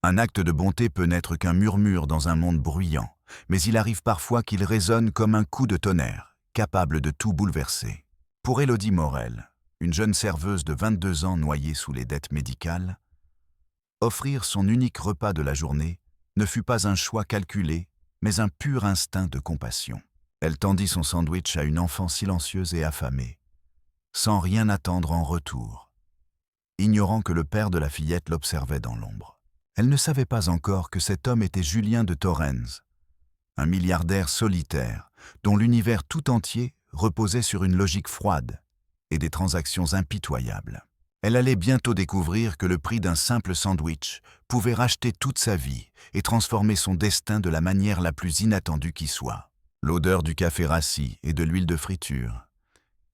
Un acte de bonté peut n'être qu'un murmure dans un monde bruyant, mais il arrive parfois qu'il résonne comme un coup de tonnerre, capable de tout bouleverser. Pour Élodie Morel, une jeune serveuse de 22 ans noyée sous les dettes médicales, offrir son unique repas de la journée ne fut pas un choix calculé, mais un pur instinct de compassion. Elle tendit son sandwich à une enfant silencieuse et affamée, sans rien attendre en retour, ignorant que le père de la fillette l'observait dans l'ombre. Elle ne savait pas encore que cet homme était Julien de Torrens, un milliardaire solitaire dont l'univers tout entier reposait sur une logique froide et des transactions impitoyables. Elle allait bientôt découvrir que le prix d'un simple sandwich pouvait racheter toute sa vie et transformer son destin de la manière la plus inattendue qui soit. L'odeur du café rassis et de l'huile de friture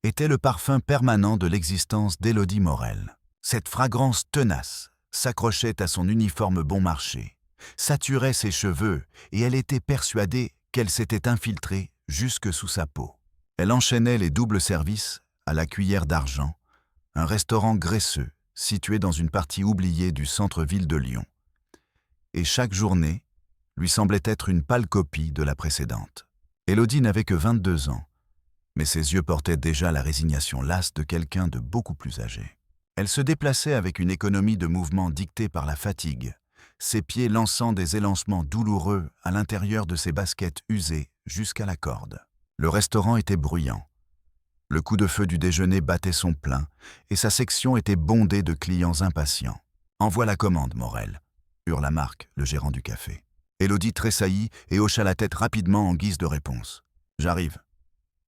était le parfum permanent de l'existence d'Élodie Morel. Cette fragrance tenace s'accrochait à son uniforme bon marché, saturait ses cheveux et elle était persuadée qu'elle s'était infiltrée jusque sous sa peau. Elle enchaînait les doubles services à la cuillère d'argent, un restaurant graisseux situé dans une partie oubliée du centre-ville de Lyon. Et chaque journée lui semblait être une pâle copie de la précédente. Élodie n'avait que 22 ans, mais ses yeux portaient déjà la résignation lasse de quelqu'un de beaucoup plus âgé. Elle se déplaçait avec une économie de mouvement dictée par la fatigue, ses pieds lançant des élancements douloureux à l'intérieur de ses baskets usées jusqu'à la corde. Le restaurant était bruyant. Le coup de feu du déjeuner battait son plein et sa section était bondée de clients impatients. « Envoie la commande, Morel », hurla Marc, le gérant du café. Élodie tressaillit et hocha la tête rapidement en guise de réponse. « J'arrive »,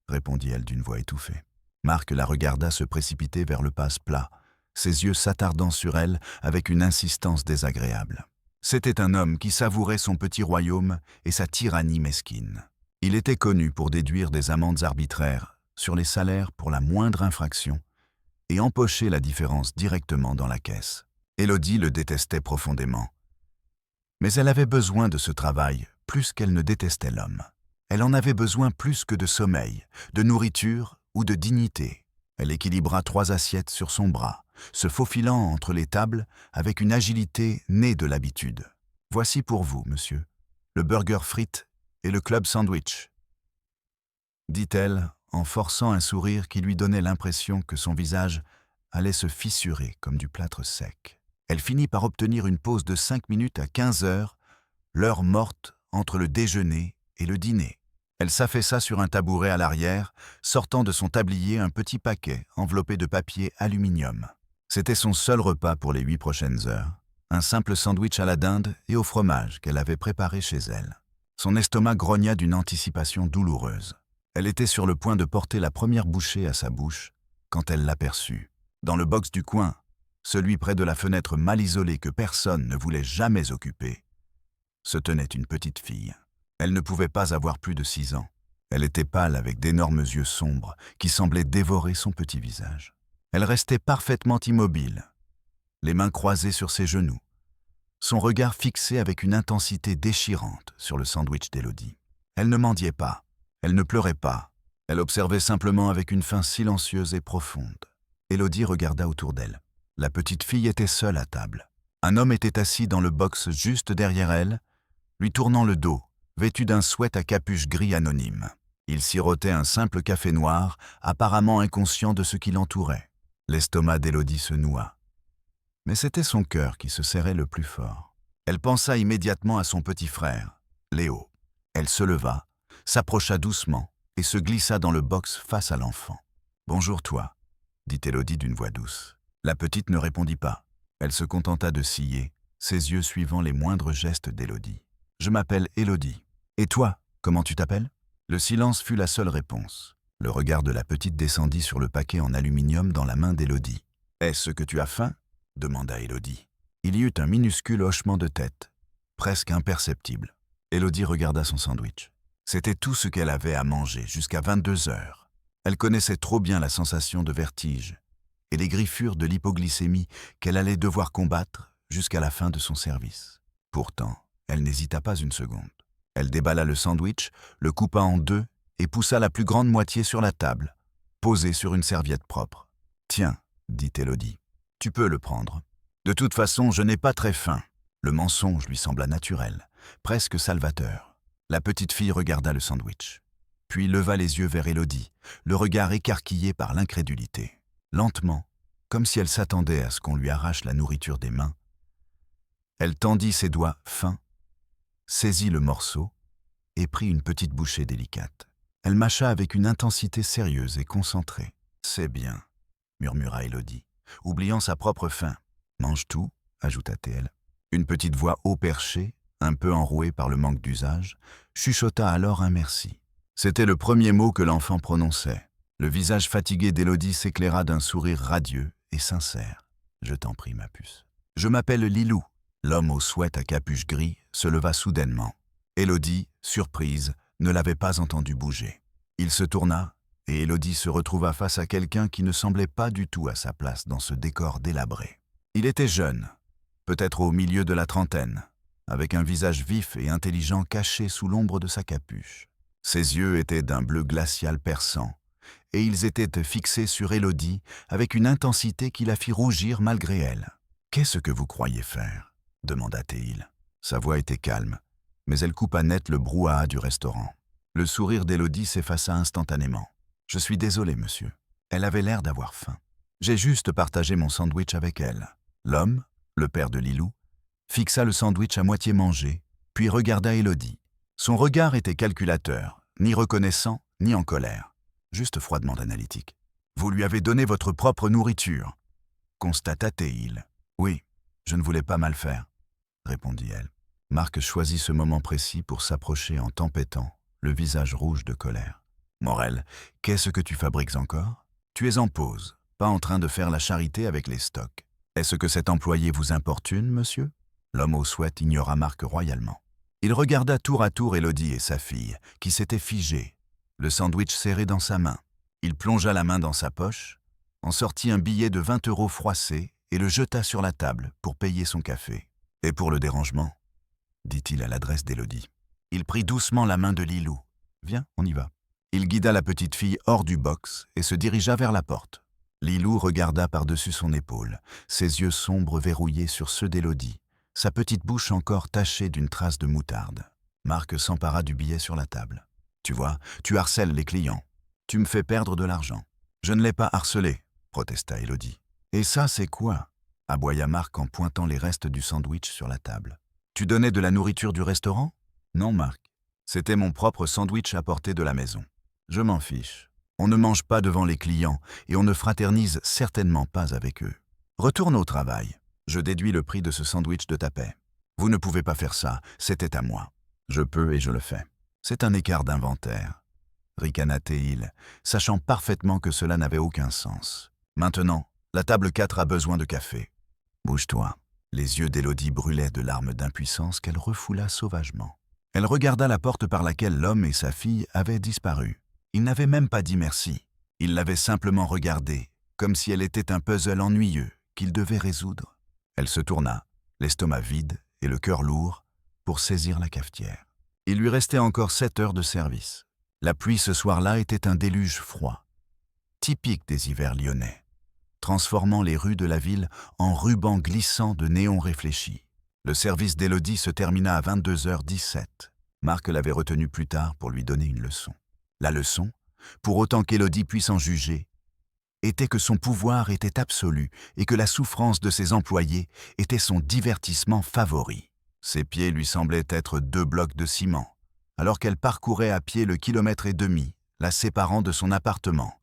répondit-elle d'une voix étouffée. Marc la regarda se précipiter vers le passe-plat, ses yeux s'attardant sur elle avec une insistance désagréable. C'était un homme qui savourait son petit royaume et sa tyrannie mesquine. Il était connu pour déduire des amendes arbitraires sur les salaires pour la moindre infraction et empocher la différence directement dans la caisse. Élodie le détestait profondément. Mais elle avait besoin de ce travail plus qu'elle ne détestait l'homme. Elle en avait besoin plus que de sommeil, de nourriture ou de dignité. Elle équilibra 3 assiettes sur son bras, se faufilant entre les tables avec une agilité née de l'habitude. « Voici pour vous, monsieur, le burger frites et le club sandwich », dit-elle en forçant un sourire qui lui donnait l'impression que son visage allait se fissurer comme du plâtre sec. Elle finit par obtenir une pause de 5 minutes à 15 heures, l'heure morte entre le déjeuner et le dîner. Elle s'affaissa sur un tabouret à l'arrière, sortant de son tablier un petit paquet enveloppé de papier aluminium. C'était son seul repas pour les 8 prochaines heures, un simple sandwich à la dinde et au fromage qu'elle avait préparé chez elle. Son estomac grogna d'une anticipation douloureuse. Elle était sur le point de porter la première bouchée à sa bouche quand elle l'aperçut. Dans le box du coin, celui près de la fenêtre mal isolée que personne ne voulait jamais occuper, se tenait une petite fille. Elle ne pouvait pas avoir plus de 6 ans. Elle était pâle avec d'énormes yeux sombres qui semblaient dévorer son petit visage. Elle restait parfaitement immobile, les mains croisées sur ses genoux, son regard fixé avec une intensité déchirante sur le sandwich d'Élodie. Elle ne mendiait pas. Elle ne pleurait pas, elle observait simplement avec une faim silencieuse et profonde. Élodie regarda autour d'elle. La petite fille était seule à table. Un homme était assis dans le box juste derrière elle, lui tournant le dos, vêtu d'un sweat à capuche gris anonyme. Il sirotait un simple café noir, apparemment inconscient de ce qui l'entourait. L'estomac d'Élodie se noua. Mais c'était son cœur qui se serrait le plus fort. Elle pensa immédiatement à son petit frère, Léo. Elle se leva, s'approcha doucement et se glissa dans le box face à l'enfant. « Bonjour toi », dit Élodie d'une voix douce. La petite ne répondit pas. Elle se contenta de scier, ses yeux suivant les moindres gestes d'Élodie. « Je m'appelle Élodie. Et toi, comment tu t'appelles » Le silence fut la seule réponse. Le regard de la petite descendit sur le paquet en aluminium dans la main d'Élodie. « Est-ce que tu as faim » demanda Élodie. Il y eut un minuscule hochement de tête, presque imperceptible. Élodie regarda son sandwich. C'était tout ce qu'elle avait à manger jusqu'à 22 heures. Elle connaissait trop bien la sensation de vertige et les griffures de l'hypoglycémie qu'elle allait devoir combattre jusqu'à la fin de son service. Pourtant, elle n'hésita pas une seconde. Elle déballa le sandwich, le coupa en 2 et poussa la plus grande moitié sur la table, posée sur une serviette propre. « Tiens », dit Élodie, « tu peux le prendre. De toute façon, je n'ai pas très faim. » Le mensonge lui sembla naturel, presque salvateur. La petite fille regarda le sandwich, puis leva les yeux vers Élodie, le regard écarquillé par l'incrédulité. Lentement, comme si elle s'attendait à ce qu'on lui arrache la nourriture des mains, elle tendit ses doigts fins, saisit le morceau et prit une petite bouchée délicate. Elle mâcha avec une intensité sérieuse et concentrée. « C'est bien », murmura Élodie, oubliant sa propre faim. « Mange tout », ajouta-t-elle. Une petite voix haut perchée, un peu enrouée par le manque d'usage, chuchota alors un merci. C'était le premier mot que l'enfant prononçait. Le visage fatigué d'Élodie s'éclaira d'un sourire radieux et sincère. « Je t'en prie, ma puce. Je m'appelle Lilou. » L'homme au sweat à capuche gris se leva soudainement. Élodie, surprise, ne l'avait pas entendu bouger. Il se tourna, et Élodie se retrouva face à quelqu'un qui ne semblait pas du tout à sa place dans ce décor délabré. Il était jeune, peut-être au milieu de la trentaine, avec un visage vif et intelligent caché sous l'ombre de sa capuche. Ses yeux étaient d'un bleu glacial perçant, et ils étaient fixés sur Élodie avec une intensité qui la fit rougir malgré elle. « Qu'est-ce que vous croyez faire ?» demanda-t-il. Sa voix était calme, mais elle coupa net le brouhaha du restaurant. Le sourire d'Élodie s'effaça instantanément. « Je suis désolé, monsieur. » Elle avait l'air d'avoir faim. « J'ai juste partagé mon sandwich avec elle. » L'homme, le père de Lilou, fixa le sandwich à moitié mangé, puis regarda Élodie. Son regard était calculateur, ni reconnaissant, ni en colère, juste froidement analytique. « Vous lui avez donné votre propre nourriture, » constata-t-il. « Oui, je ne voulais pas mal faire, » répondit-elle. Marc choisit ce moment précis pour s'approcher en tempêtant, le visage rouge de colère. « Morel, qu'est-ce que tu fabriques encore? Tu es en pause, pas en train de faire la charité avec les stocks. Est-ce que cet employé vous importune, monsieur ?» L'homme au sweat ignora Marc royalement. Il regarda tour à tour Élodie et sa fille, qui s'étaient figées, le sandwich serré dans sa main. Il plongea la main dans sa poche, en sortit un billet de 20 € froissé et le jeta sur la table pour payer son café. « Et pour le dérangement ?» dit-il à l'adresse d'Élodie. Il prit doucement la main de Lilou. « Viens, on y va. » Il guida la petite fille hors du box et se dirigea vers la porte. Lilou regarda par-dessus son épaule, ses yeux sombres verrouillés sur ceux d'Élodie, sa petite bouche encore tachée d'une trace de moutarde. Marc s'empara du billet sur la table. « Tu vois, tu harcèles les clients. Tu me fais perdre de l'argent. »« Je ne l'ai pas harcelé, » protesta Élodie. « Et ça, c'est quoi ?» aboya Marc en pointant les restes du sandwich sur la table. « Tu donnais de la nourriture du restaurant ?»« Non, Marc. C'était mon propre sandwich apporté de la maison. Je m'en fiche. On ne mange pas devant les clients et on ne fraternise certainement pas avec eux. Retourne au travail. Je déduis le prix de ce sandwich de ta paie. Vous ne pouvez pas faire ça, c'était à moi. Je peux et je le fais. C'est un écart d'inventaire. » ricana-t-il, sachant parfaitement que cela n'avait aucun sens. « Maintenant, la table 4 a besoin de café. Bouge-toi. » Les yeux d'Élodie brûlaient de larmes d'impuissance qu'elle refoula sauvagement. Elle regarda la porte par laquelle l'homme et sa fille avaient disparu. Il n'avait même pas dit merci. Il l'avait simplement regardée, comme si elle était un puzzle ennuyeux qu'il devait résoudre. Elle se tourna, l'estomac vide et le cœur lourd, pour saisir la cafetière. Il lui restait encore 7 heures de service. La pluie ce soir-là était un déluge froid, typique des hivers lyonnais, transformant les rues de la ville en rubans glissants de néons réfléchis. Le service d'Élodie se termina à 22h17. Marc l'avait retenu plus tard pour lui donner une leçon. La leçon, pour autant qu'Élodie puisse en juger, était que son pouvoir était absolu et que la souffrance de ses employés était son divertissement favori. Ses pieds lui semblaient être 2 blocs de ciment, alors qu'elle parcourait à pied le 1,5 kilomètre, la séparant de son appartement,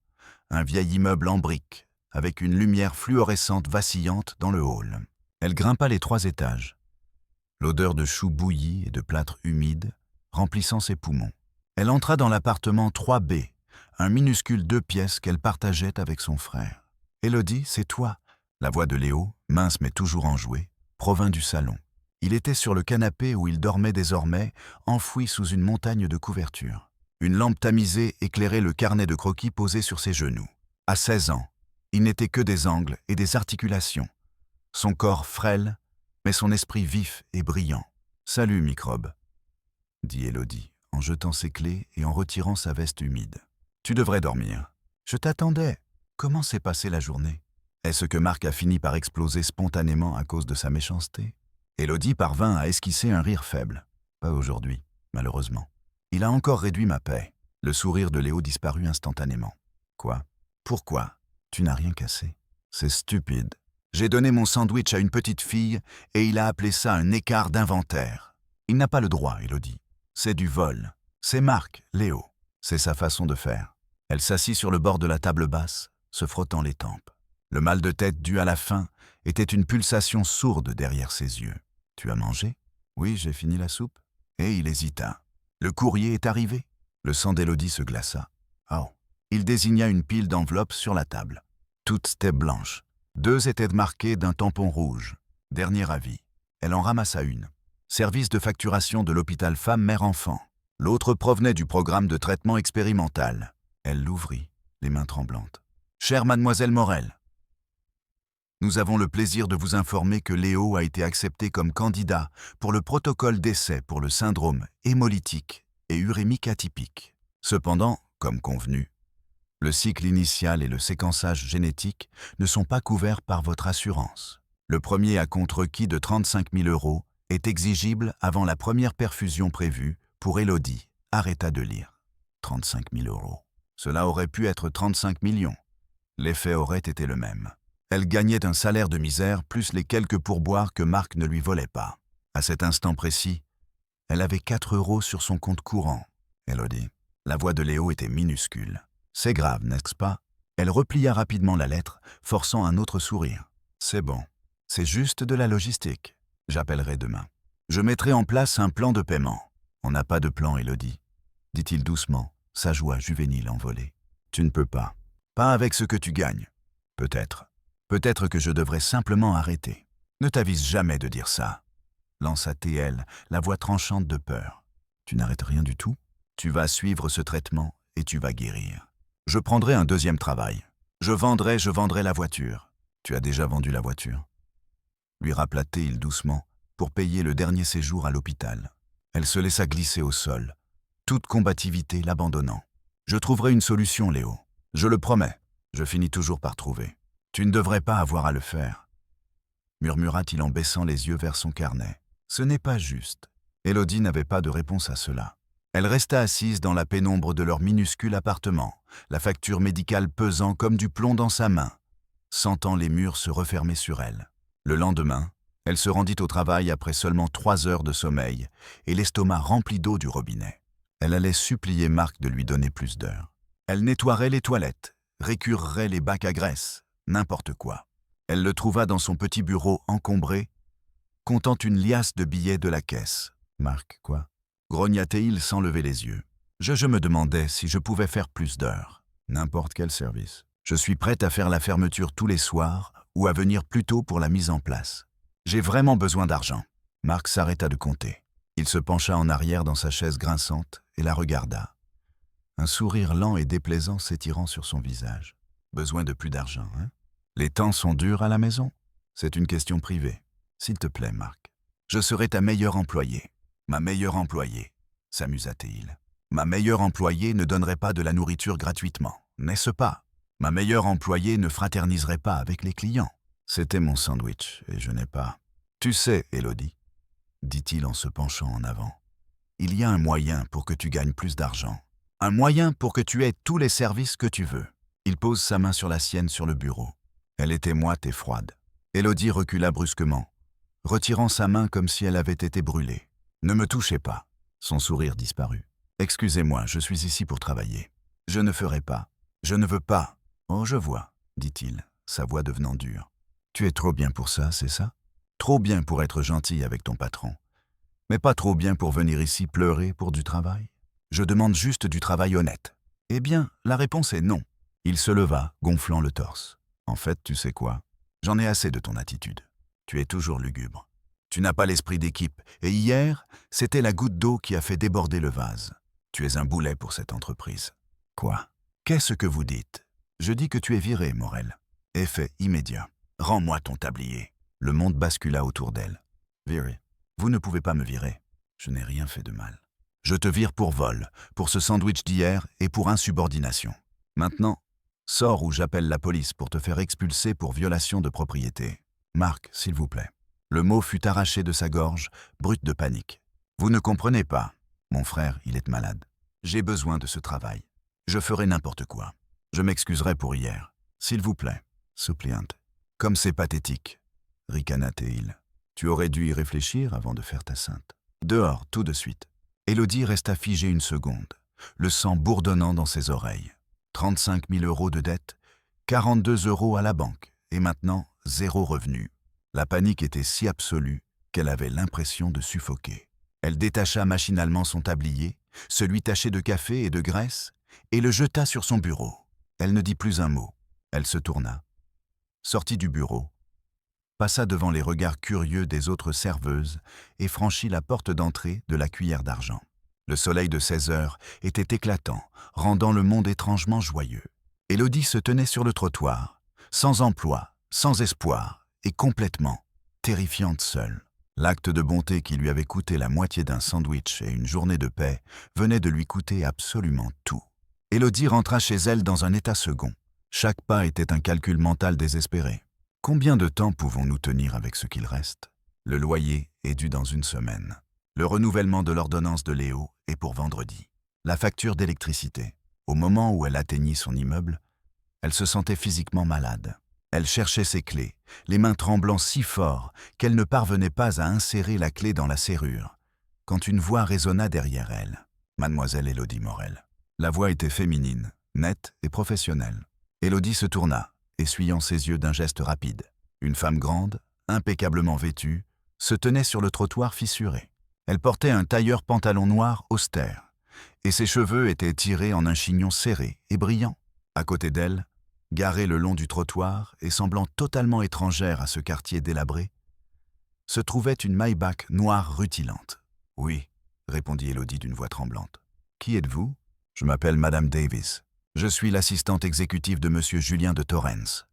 un vieil immeuble en briques, avec une lumière fluorescente vacillante dans le hall. Elle grimpa les 3 étages, l'odeur de choux bouillis et de plâtre humide remplissant ses poumons. Elle entra dans l'appartement 3B, un minuscule 2 pièces qu'elle partageait avec son frère. « Élodie, c'est toi !» La voix de Léo, mince mais toujours enjouée, provint du salon. Il était sur le canapé où il dormait désormais, enfoui sous une montagne de couvertures. Une lampe tamisée éclairait le carnet de croquis posé sur ses genoux. À 16 ans, il n'était que des angles et des articulations. Son corps frêle, mais son esprit vif et brillant. « Salut, microbe !» dit Élodie, en jetant ses clés et en retirant sa veste humide. « Tu devrais dormir. Je t'attendais. Comment s'est passée la journée ?» Est-ce que Marc a fini par exploser spontanément à cause de sa méchanceté? Élodie parvint à esquisser un rire faible. Pas aujourd'hui, malheureusement. Il a encore réduit ma paie. Le sourire de Léo disparut instantanément. Quoi? Pourquoi? Tu n'as rien cassé. C'est stupide. J'ai donné mon sandwich à une petite fille et il a appelé ça un écart d'inventaire. Il n'a pas le droit, Élodie. C'est du vol. C'est Marc, Léo. C'est sa façon de faire. Elle s'assit sur le bord de la table basse, se frottant les tempes. Le mal de tête dû à la faim était une pulsation sourde derrière ses yeux. « Tu as mangé ?»« Oui, j'ai fini la soupe. » Et il hésita. « Le courrier est arrivé ?» Le sang d'Élodie se glaça. Oh. Il désigna une pile d'enveloppes sur la table. Toutes étaient blanches. 2 étaient marquées d'un tampon rouge. Dernier avis. Elle en ramassa une. Service de facturation de l'hôpital femme-mère-enfant. L'autre provenait du programme de traitement expérimental. Elle l'ouvrit, les mains tremblantes. « Chère mademoiselle Morel, nous avons le plaisir de vous informer que Léo a été accepté comme candidat pour le protocole d'essai pour le syndrome hémolytique et urémique atypique. Cependant, comme convenu, le cycle initial et le séquençage génétique ne sont pas couverts par votre assurance. Le premier acompte-requis de 35 000 € est exigible avant la première perfusion prévue pour Élodie. » Arrêta de lire. 35 000 €. Cela aurait pu être 35 millions. L'effet aurait été le même. Elle gagnait un salaire de misère plus les quelques pourboires que Marc ne lui volait pas. À cet instant précis, elle avait 4 € sur son compte courant. Élodie. La voix de Léo était minuscule. « C'est grave, n'est-ce pas ?» Elle replia rapidement la lettre, forçant un autre sourire. « C'est bon. C'est juste de la logistique. J'appellerai demain. Je mettrai en place un plan de paiement. » « On n'a pas de plan, Élodie, » dit-il doucement, sa joie juvénile envolée. « Tu ne peux pas. Pas avec ce que tu gagnes. Peut-être. Peut-être que je devrais simplement arrêter. Ne t'avise jamais de dire ça. » Lança TL, la voix tranchante de peur. « Tu n'arrêtes rien du tout? Tu vas suivre ce traitement et tu vas guérir. Je prendrai un deuxième travail. Je vendrai la voiture. » « Tu as déjà vendu la voiture ?» Lui rappela-t-il doucement pour payer le dernier séjour à l'hôpital. Elle se laissa glisser au sol, toute combativité l'abandonnant. « Je trouverai une solution, Léo. Je le promets. Je finis toujours par trouver. Tu ne devrais pas avoir à le faire. » murmura-t-il en baissant les yeux vers son carnet. Ce n'est pas juste. Élodie n'avait pas de réponse à cela. Elle resta assise dans la pénombre de leur minuscule appartement, la facture médicale pesant comme du plomb dans sa main, sentant les murs se refermer sur elle. Le lendemain, elle se rendit au travail après seulement 3 heures de sommeil et l'estomac rempli d'eau du robinet. Elle allait supplier Marc de lui donner plus d'heures. Elle nettoierait les toilettes, récurerait les bacs à graisse, n'importe quoi. Elle le trouva dans son petit bureau encombré, comptant une liasse de billets de la caisse. « Marc, quoi ?» grogna-t-il sans lever les yeux. Je me demandais si je pouvais faire plus d'heures. N'importe quel service. Je suis prête à faire la fermeture tous les soirs ou à venir plus tôt pour la mise en place. J'ai vraiment besoin d'argent. » Marc s'arrêta de compter. Il se pencha en arrière dans sa chaise grinçante et la regarda. Un sourire lent et déplaisant s'étirant sur son visage. « Besoin de plus d'argent, hein? Les temps sont durs à la maison? C'est une question privée. S'il te plaît, Marc. Je serai ta meilleure employée. » « Ma meilleure employée, » s'amusa-t-il. « Ma meilleure employée ne donnerait pas de la nourriture gratuitement, n'est-ce pas? Ma meilleure employée ne fraterniserait pas avec les clients. C'était mon sandwich et je n'ai pas... » « Tu sais, Élodie, » dit-il en se penchant en avant, « il y a un moyen pour que tu gagnes plus d'argent. Un moyen pour que tu aies tous les services que tu veux. » Il pose sa main sur la sienne sur le bureau. Elle était moite et froide. Élodie recula brusquement, retirant sa main comme si elle avait été brûlée. « Ne me touchez pas. » Son sourire disparut. « Excusez-moi, je suis ici pour travailler. Je ne ferai pas. Je ne veux pas. »« Oh, je vois, » dit-il, sa voix devenant dure. « Tu es trop bien pour ça, c'est ça? Trop bien pour être gentil avec ton patron. Mais pas trop bien pour venir ici pleurer pour du travail? Je demande juste du travail honnête. » Eh bien, la réponse est non. Il se leva, gonflant le torse. « En fait, tu sais quoi? J'en ai assez de ton attitude. Tu es toujours lugubre. Tu n'as pas l'esprit d'équipe, et hier, c'était la goutte d'eau qui a fait déborder le vase. Tu es un boulet pour cette entreprise. » « Quoi? Qu'est-ce que vous dites? » « Je dis que tu es viré, Morel. Effet immédiat. Rends-moi ton tablier. » Le monde bascula autour d'elle. « Viré. Vous ne pouvez pas me virer. Je n'ai rien fait de mal. Je te vire pour vol, pour ce sandwich d'hier et pour insubordination. Maintenant, sors ou j'appelle la police pour te faire expulser pour violation de propriété. Marc, s'il vous plaît. » Le mot fut arraché de sa gorge, brute de panique. « Vous ne comprenez pas. Mon frère, il est malade. J'ai besoin de ce travail. Je ferai n'importe quoi. Je m'excuserai pour hier. S'il vous plaît, suppliante. »« Comme c'est pathétique, » ricana Théil. « Tu aurais dû y réfléchir avant de faire ta sainte. » Dehors, tout de suite. Élodie resta figée une seconde, le sang bourdonnant dans ses oreilles. 35 000 € de dette, 42 € à la banque, et maintenant 0 revenu. La panique était si absolue qu'elle avait l'impression de suffoquer. Elle détacha machinalement son tablier, celui taché de café et de graisse, et le jeta sur son bureau. Elle ne dit plus un mot. Elle se tourna, sortit du bureau, passa devant les regards curieux des autres serveuses et franchit la porte d'entrée de la Cuillère d'Argent. Le soleil de 16 heures était éclatant, rendant le monde étrangement joyeux. Élodie se tenait sur le trottoir, sans emploi, sans espoir, et complètement, terrifiante seule. L'acte de bonté qui lui avait coûté la moitié d'un sandwich et une journée de paix venait de lui coûter absolument tout. Élodie rentra chez elle dans un état second. Chaque pas était un calcul mental désespéré. Combien de temps pouvons-nous tenir avec ce qu'il reste? Le loyer est dû dans une semaine. Le renouvellement de l'ordonnance de Léo est pour vendredi. La facture d'électricité. Au moment où elle atteignit son immeuble, elle se sentait physiquement malade. Elle cherchait ses clés, les mains tremblant si fort qu'elle ne parvenait pas à insérer la clé dans la serrure, quand une voix résonna derrière elle. Mademoiselle Élodie Morel. La voix était féminine, nette et professionnelle. Élodie se tourna, essuyant ses yeux d'un geste rapide. Une femme grande, impeccablement vêtue, se tenait sur le trottoir fissuré. Elle portait un tailleur pantalon noir austère, et ses cheveux étaient tirés en un chignon serré et brillant. À côté d'elle, garée le long du trottoir et semblant totalement étrangère à ce quartier délabré, se trouvait une Maybach noire rutilante. « Oui, » répondit Élodie d'une voix tremblante. « Qui êtes-vous ? » ?»« Je m'appelle Madame Davis. Je suis l'assistante exécutive de Monsieur Julien de Torrens, »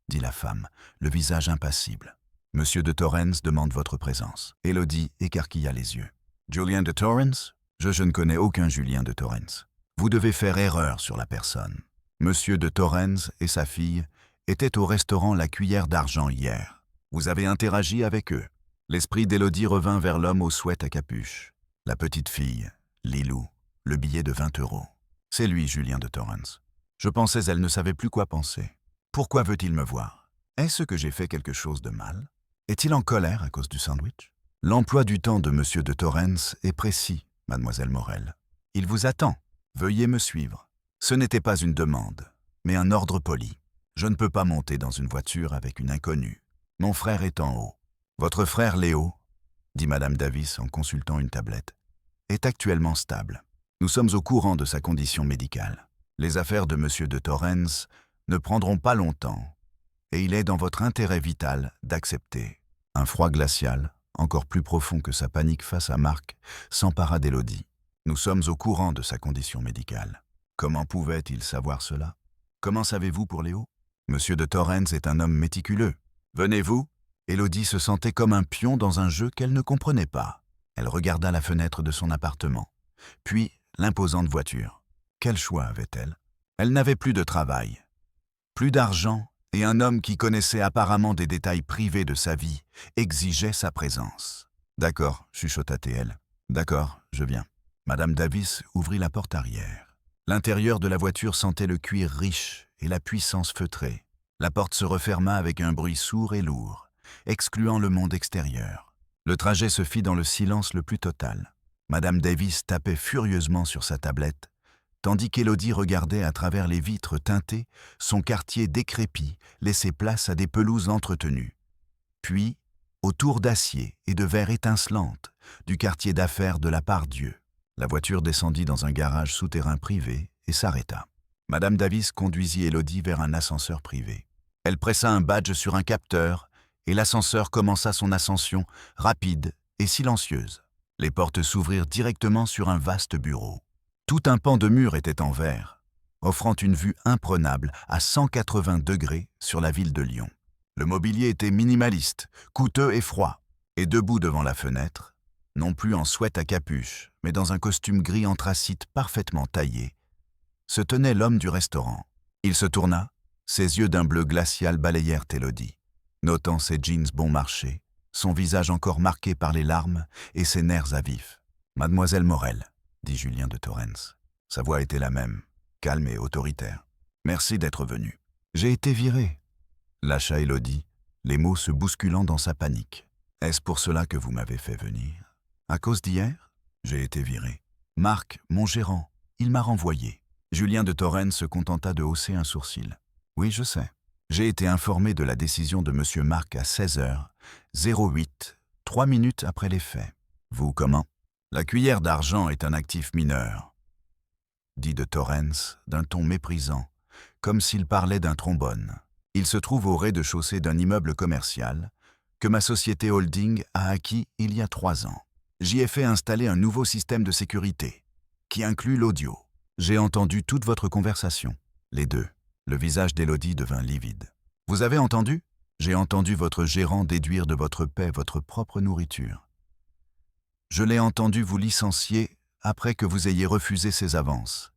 dit la femme, le visage impassible. « Monsieur de Torrens demande votre présence. » Élodie écarquilla les yeux. « Julien de Torrens ? Je ne connais aucun Julien de Torrens. Vous devez faire erreur sur la personne. Monsieur de Torrens et sa fille étaient au restaurant La Cuillère d'Argent hier. Vous avez interagi avec eux. » L'esprit d'Élodie revint vers l'homme au sweat à capuche. La petite fille, Lilou, le billet de 20 €. C'est lui, Julien de Torrens. Je pensais elle ne savait plus quoi penser. Pourquoi veut-il me voir? Est-ce que j'ai fait quelque chose de mal? Est-il en colère à cause du sandwich? L'emploi du temps de Monsieur de Torrens est précis, Mademoiselle Morel. Il vous attend. Veuillez me suivre. Ce n'était pas une demande, mais un ordre poli. Je ne peux pas monter dans une voiture avec une inconnue. Mon frère est en haut. Votre frère Léo, dit Madame Davis en consultant une tablette, est actuellement stable. Nous sommes au courant de sa condition médicale. Les affaires de Monsieur de Torrens ne prendront pas longtemps, et il est dans votre intérêt vital d'accepter. Un froid glacial, encore plus profond que sa panique face à Marc, s'empara d'Élodie. Nous sommes au courant de sa condition médicale. Comment pouvait-il savoir cela? Comment savez-vous pour Léo? Monsieur de Torrens est un homme méticuleux. Venez-vous? Élodie se sentait comme un pion dans un jeu qu'elle ne comprenait pas. Elle regarda la fenêtre de son appartement, puis l'imposante voiture. Quel choix avait-elle? Elle n'avait plus de travail, plus d'argent, et un homme qui connaissait apparemment des détails privés de sa vie exigeait sa présence. « D'accord, » chuchota-t-elle. « D'accord, je viens. » Madame Davis ouvrit la porte arrière. L'intérieur de la voiture sentait le cuir riche et la puissance feutrée. La porte se referma avec un bruit sourd et lourd, excluant le monde extérieur. Le trajet se fit dans le silence le plus total. Madame Davis tapait furieusement sur sa tablette, tandis qu'Élodie regardait à travers les vitres teintées son quartier décrépit laisser place à des pelouses entretenues. Puis, aux tours d'acier et de verre étincelantes du quartier d'affaires de la Part-Dieu. La voiture descendit dans un garage souterrain privé et s'arrêta. Madame Davis conduisit Élodie vers un ascenseur privé. Elle pressa un badge sur un capteur et l'ascenseur commença son ascension rapide et silencieuse. Les portes s'ouvrirent directement sur un vaste bureau. Tout un pan de mur était en verre, offrant une vue imprenable à 180 degrés sur la ville de Lyon. Le mobilier était minimaliste, coûteux et froid, et debout devant la fenêtre, non plus en sweat à capuche, mais dans un costume gris anthracite parfaitement taillé, se tenait l'homme du restaurant. Il se tourna, ses yeux d'un bleu glacial balayèrent Élodie, notant ses jeans bon marché, son visage encore marqué par les larmes et ses nerfs à vif. « Mademoiselle Morel, dit Julien de Torrens. Sa voix était la même, calme et autoritaire. « Merci d'être venue. »« J'ai été viré, » lâcha Élodie, les mots se bousculant dans sa panique. « Est-ce pour cela que vous m'avez fait venir? À cause d'hier? J'ai été viré. Marc, mon gérant, il m'a renvoyé. » Julien de Torrens se contenta de hausser un sourcil. « Oui, je sais. J'ai été informé de la décision de M. Marc à 16h08, 3 minutes après les faits. Vous, comment? La cuillère d'argent est un actif mineur, dit de Torrens d'un ton méprisant, comme s'il parlait d'un trombone. Il se trouve au rez-de-chaussée d'un immeuble commercial que ma société holding a acquis il y a 3 ans. J'y ai fait installer un nouveau système de sécurité, qui inclut l'audio. J'ai entendu toute votre conversation, les deux. Le visage d'Élodie devint livide. Vous avez entendu? J'ai entendu votre gérant déduire de votre paie votre propre nourriture. Je l'ai entendu vous licencier après que vous ayez refusé ses avances.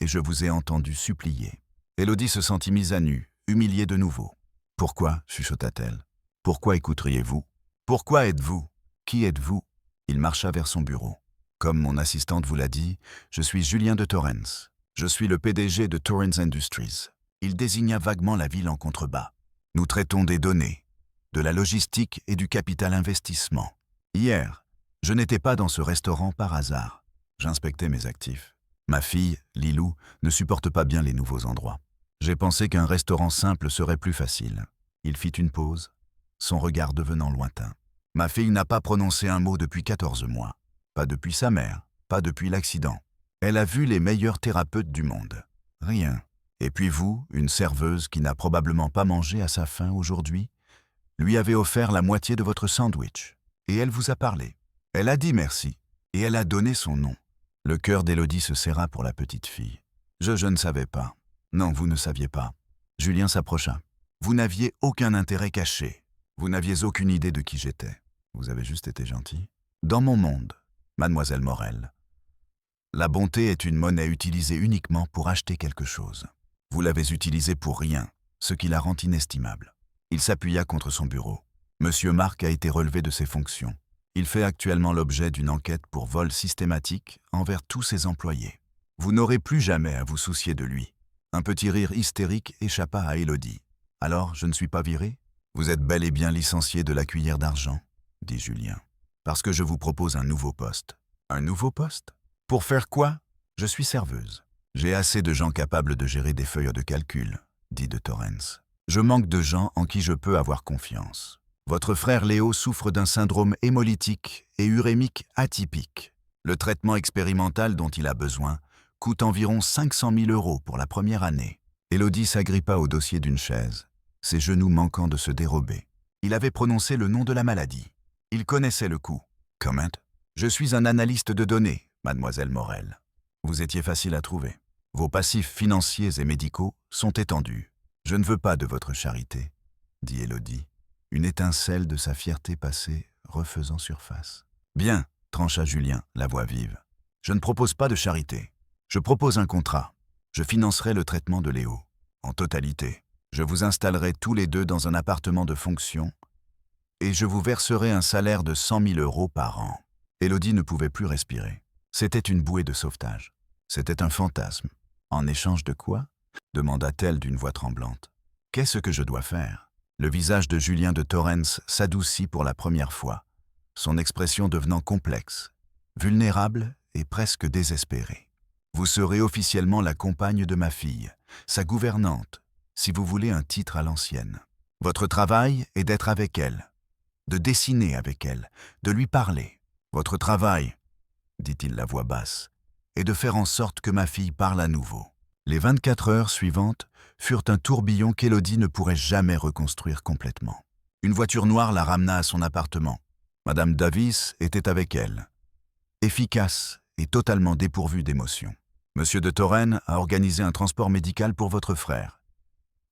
Et je vous ai entendu supplier. Élodie se sentit mise à nu, humiliée de nouveau. Pourquoi, chuchota-t-elle? Pourquoi écouteriez-vous? Pourquoi êtes-vous? Qui êtes-vous? Il marcha vers son bureau. Comme mon assistante vous l'a dit, je suis Julien de Torrens. Je suis le PDG de Torrens Industries. Il désigna vaguement la ville en contrebas. Nous traitons des données, de la logistique et du capital investissement. Hier, je n'étais pas dans ce restaurant par hasard. J'inspectais mes actifs. Ma fille, Lilou, ne supporte pas bien les nouveaux endroits. J'ai pensé qu'un restaurant simple serait plus facile. Il fit une pause, son regard devenant lointain. Ma fille n'a pas prononcé un mot depuis 14 mois. Pas depuis sa mère, pas depuis l'accident. Elle a vu les meilleurs thérapeutes du monde. Rien. Et puis vous, une serveuse qui n'a probablement pas mangé à sa faim aujourd'hui, lui avez offert la moitié de votre sandwich. Et elle vous a parlé. Elle a dit merci. Et elle a donné son nom. Le cœur d'Élodie se serra pour la petite fille. Je ne savais pas. Non, vous ne saviez pas. Julien s'approcha. Vous n'aviez aucun intérêt caché. Vous n'aviez aucune idée de qui j'étais. Vous avez juste été gentil. Dans mon monde, mademoiselle Morel, la bonté est une monnaie utilisée uniquement pour acheter quelque chose. Vous l'avez utilisée pour rien, ce qui la rend inestimable. Il s'appuya contre son bureau. Monsieur Marc a été relevé de ses fonctions. Il fait actuellement l'objet d'une enquête pour vol systématique envers tous ses employés. Vous n'aurez plus jamais à vous soucier de lui. Un petit rire hystérique échappa à Élodie. Alors, je ne suis pas viré? Vous êtes bel et bien licencié de la cuillère d'argent, dit Julien. Parce que je vous propose un nouveau poste. Un nouveau poste? Pour faire quoi? Je suis serveuse. J'ai assez de gens capables de gérer des feuilles de calcul, dit de Torrens. Je manque de gens en qui je peux avoir confiance. Votre frère Léo souffre d'un syndrome hémolytique et urémique atypique. Le traitement expérimental dont il a besoin coûte environ 500 000 € pour la première année. Élodie s'agrippa au dossier d'une chaise, ses genoux manquant de se dérober. Il avait prononcé le nom de la maladie. Il connaissait le coup. Comment? Je suis un analyste de données, mademoiselle Morel. Vous étiez facile à trouver. Vos passifs financiers et médicaux sont étendus. Je ne veux pas de votre charité, dit Élodie, une étincelle de sa fierté passée refaisant surface. Bien, trancha Julien, la voix vive. Je ne propose pas de charité. Je propose un contrat. Je financerai le traitement de Léo, en totalité. Je vous installerai tous les deux dans un appartement de fonction et je vous verserai un salaire de 100 000 € par an. Élodie ne pouvait plus respirer. C'était une bouée de sauvetage. C'était un fantasme. En échange de quoi? Demanda-t-elle d'une voix tremblante. Qu'est-ce que je dois faire? Le visage de Julien de Torrens s'adoucit pour la première fois, son expression devenant complexe, vulnérable et presque désespérée. Vous serez officiellement la compagne de ma fille, sa gouvernante, si vous voulez un titre à l'ancienne. Votre travail est d'être avec elle, de dessiner avec elle, de lui parler. Votre travail, dit-il la voix basse, est de faire en sorte que ma fille parle à nouveau. Les 24 heures suivantes furent un tourbillon qu'Élodie ne pourrait jamais reconstruire complètement. Une voiture noire la ramena à son appartement. Madame Davis était avec elle, efficace et totalement dépourvue d'émotion. Monsieur de Torrens a organisé un transport médical pour votre frère,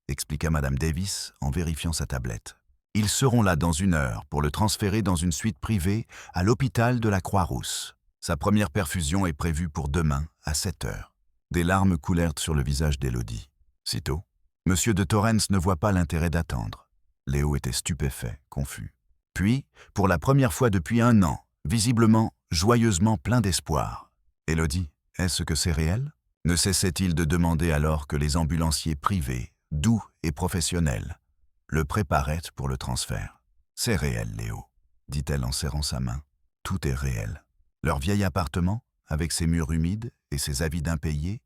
expliqua Madame Davis en vérifiant sa tablette. Ils seront là dans 1 heure pour le transférer dans une suite privée à l'hôpital de la Croix-Rousse. Sa première perfusion est prévue pour demain à 7 heures. Des larmes coulèrent sur le visage d'Élodie. Sitôt, Monsieur de Torrens ne voit pas l'intérêt d'attendre. Léo était stupéfait, confus. Puis, pour la première fois depuis 1 an, visiblement, joyeusement plein d'espoir. « Élodie, est-ce que c'est réel ?» ne cessait-il de demander alors que les ambulanciers privés, doux et professionnels, le préparaient pour le transfert. « C'est réel, Léo, » dit-elle en serrant sa main. « Tout est réel. » Leur vieil appartement, avec ses murs humides et ses avis d'impayés,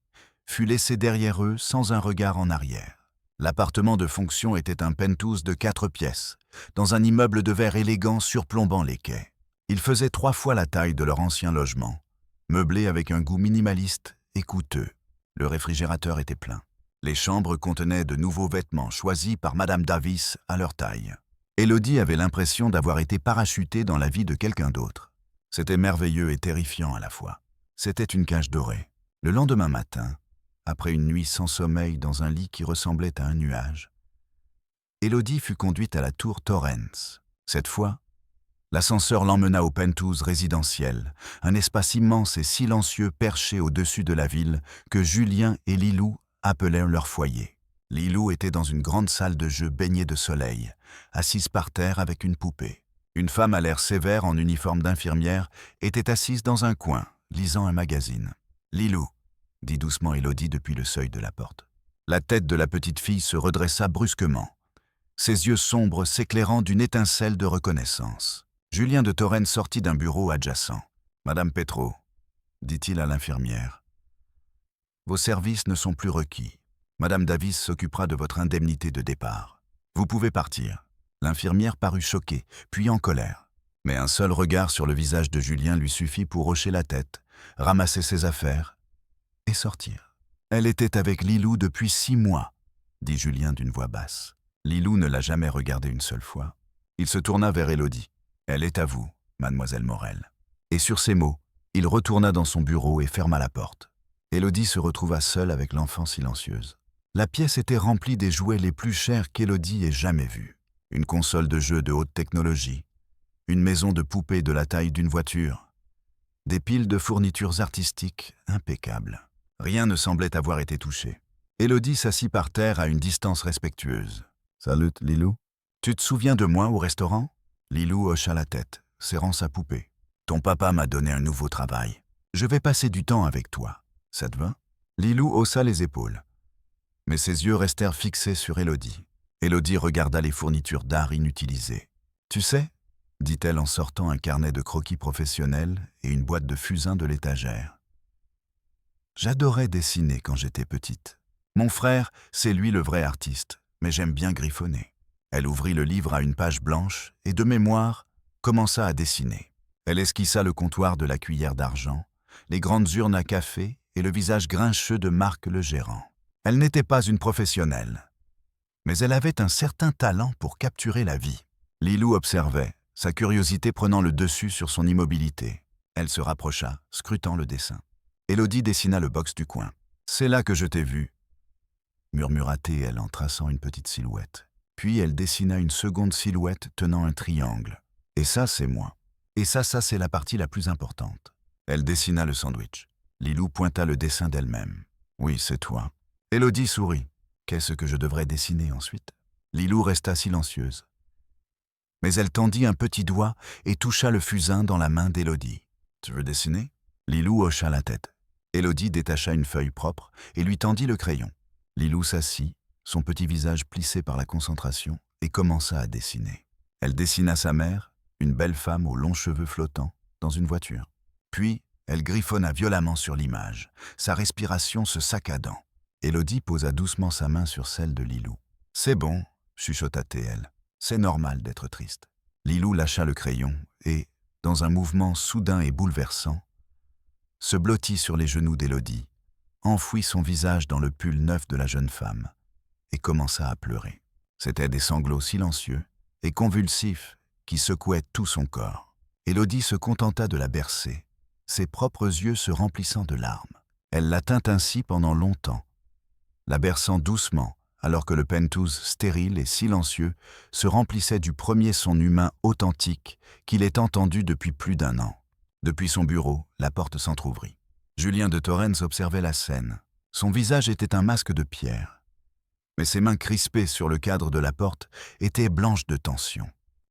fut laissé derrière eux sans un regard en arrière. L'appartement de fonction était un penthouse de 4 pièces, dans un immeuble de verre élégant surplombant les quais. Il faisait 3 fois la taille de leur ancien logement, meublé avec un goût minimaliste et coûteux. Le réfrigérateur était plein. Les chambres contenaient de nouveaux vêtements choisis par Madame Davis à leur taille. Élodie avait l'impression d'avoir été parachutée dans la vie de quelqu'un d'autre. C'était merveilleux et terrifiant à la fois. C'était une cage dorée. Le lendemain matin, après une nuit sans sommeil dans un lit qui ressemblait à un nuage, Élodie fut conduite à la tour Torrens. Cette fois, l'ascenseur l'emmena au penthouse résidentiel, un espace immense et silencieux perché au-dessus de la ville que Julien et Lilou appelèrent leur foyer. Lilou était dans une grande salle de jeu baignée de soleil, assise par terre avec une poupée. Une femme à l'air sévère en uniforme d'infirmière était assise dans un coin, lisant un magazine. « Lilou », dit doucement Élodie depuis le seuil de la porte. La tête de la petite fille se redressa brusquement, ses yeux sombres s'éclairant d'une étincelle de reconnaissance. Julien de Torrens sortit d'un bureau adjacent. « Madame Petro », dit-il à l'infirmière, « vos services ne sont plus requis. Madame Davis s'occupera de votre indemnité de départ. Vous pouvez partir. » L'infirmière parut choquée, puis en colère. Mais un seul regard sur le visage de Julien lui suffit pour hocher la tête, ramasser ses affaires et sortir. « Elle était avec Lilou depuis 6 mois, dit Julien d'une voix basse. Lilou ne l'a jamais regardé une seule fois. Il se tourna vers Élodie. « Elle est à vous, mademoiselle Morel. » Et sur ces mots, il retourna dans son bureau et ferma la porte. Élodie se retrouva seule avec l'enfant silencieuse. La pièce était remplie des jouets les plus chers qu'Élodie ait jamais vus. Une console de jeu de haute technologie, une maison de poupées de la taille d'une voiture, des piles de fournitures artistiques impeccables. Rien ne semblait avoir été touché. Élodie s'assit par terre à une distance respectueuse. « Salut, Lilou. Tu te souviens de moi au restaurant ?» Lilou hocha la tête, serrant sa poupée. « Ton papa m'a donné un nouveau travail. Je vais passer du temps avec toi. Ça te va ?» Lilou haussa les épaules. Mais ses yeux restèrent fixés sur Élodie. Élodie regarda les fournitures d'art inutilisées. « Tu sais » dit-elle en sortant un carnet de croquis professionnels et une boîte de fusains de l'étagère. « J'adorais dessiner quand j'étais petite. Mon frère, c'est lui le vrai artiste, mais j'aime bien griffonner. » Elle ouvrit le livre à une page blanche et, de mémoire, commença à dessiner. Elle esquissa le comptoir de la cuillère d'argent, les grandes urnes à café et le visage grincheux de Marc le gérant. Elle n'était pas une professionnelle, mais elle avait un certain talent pour capturer la vie. Lilou observait, sa curiosité prenant le dessus sur son immobilité. Elle se rapprocha, scrutant le dessin. Élodie dessina le box du coin. « C'est là que je t'ai vu », murmura-t-elle en traçant une petite silhouette. Puis elle dessina une seconde silhouette tenant un triangle. « Et ça, c'est moi. Et ça, c'est la partie la plus importante. » Elle dessina le sandwich. Lilou pointa le dessin d'elle-même. « Oui, c'est toi. » Élodie sourit. « Qu'est-ce que je devrais dessiner ensuite ?» Lilou resta silencieuse. Mais elle tendit un petit doigt et toucha le fusain dans la main d'Élodie. « Tu veux dessiner ?» Lilou hocha la tête. Élodie détacha une feuille propre et lui tendit le crayon. Lilou s'assit, son petit visage plissé par la concentration, et commença à dessiner. Elle dessina sa mère, une belle femme aux longs cheveux flottants, dans une voiture. Puis, elle griffonna violemment sur l'image, sa respiration se saccadant. Élodie posa doucement sa main sur celle de Lilou. « C'est bon, » chuchota-t-elle. « C'est normal d'être triste. » Lilou lâcha le crayon et, dans un mouvement soudain et bouleversant, se blottit sur les genoux d'Élodie, enfouit son visage dans le pull neuf de la jeune femme et commença à pleurer. C'étaient des sanglots silencieux et convulsifs qui secouaient tout son corps. Élodie se contenta de la bercer, ses propres yeux se remplissant de larmes. Elle la tint ainsi pendant longtemps, la berçant doucement, alors que le penthouse stérile et silencieux se remplissait du premier son humain authentique qu'il ait entendu depuis plus d'1 an. Depuis son bureau, la porte s'entr'ouvrit. Julien de Torrens observait la scène. Son visage était un masque de pierre, mais ses mains crispées sur le cadre de la porte étaient blanches de tension.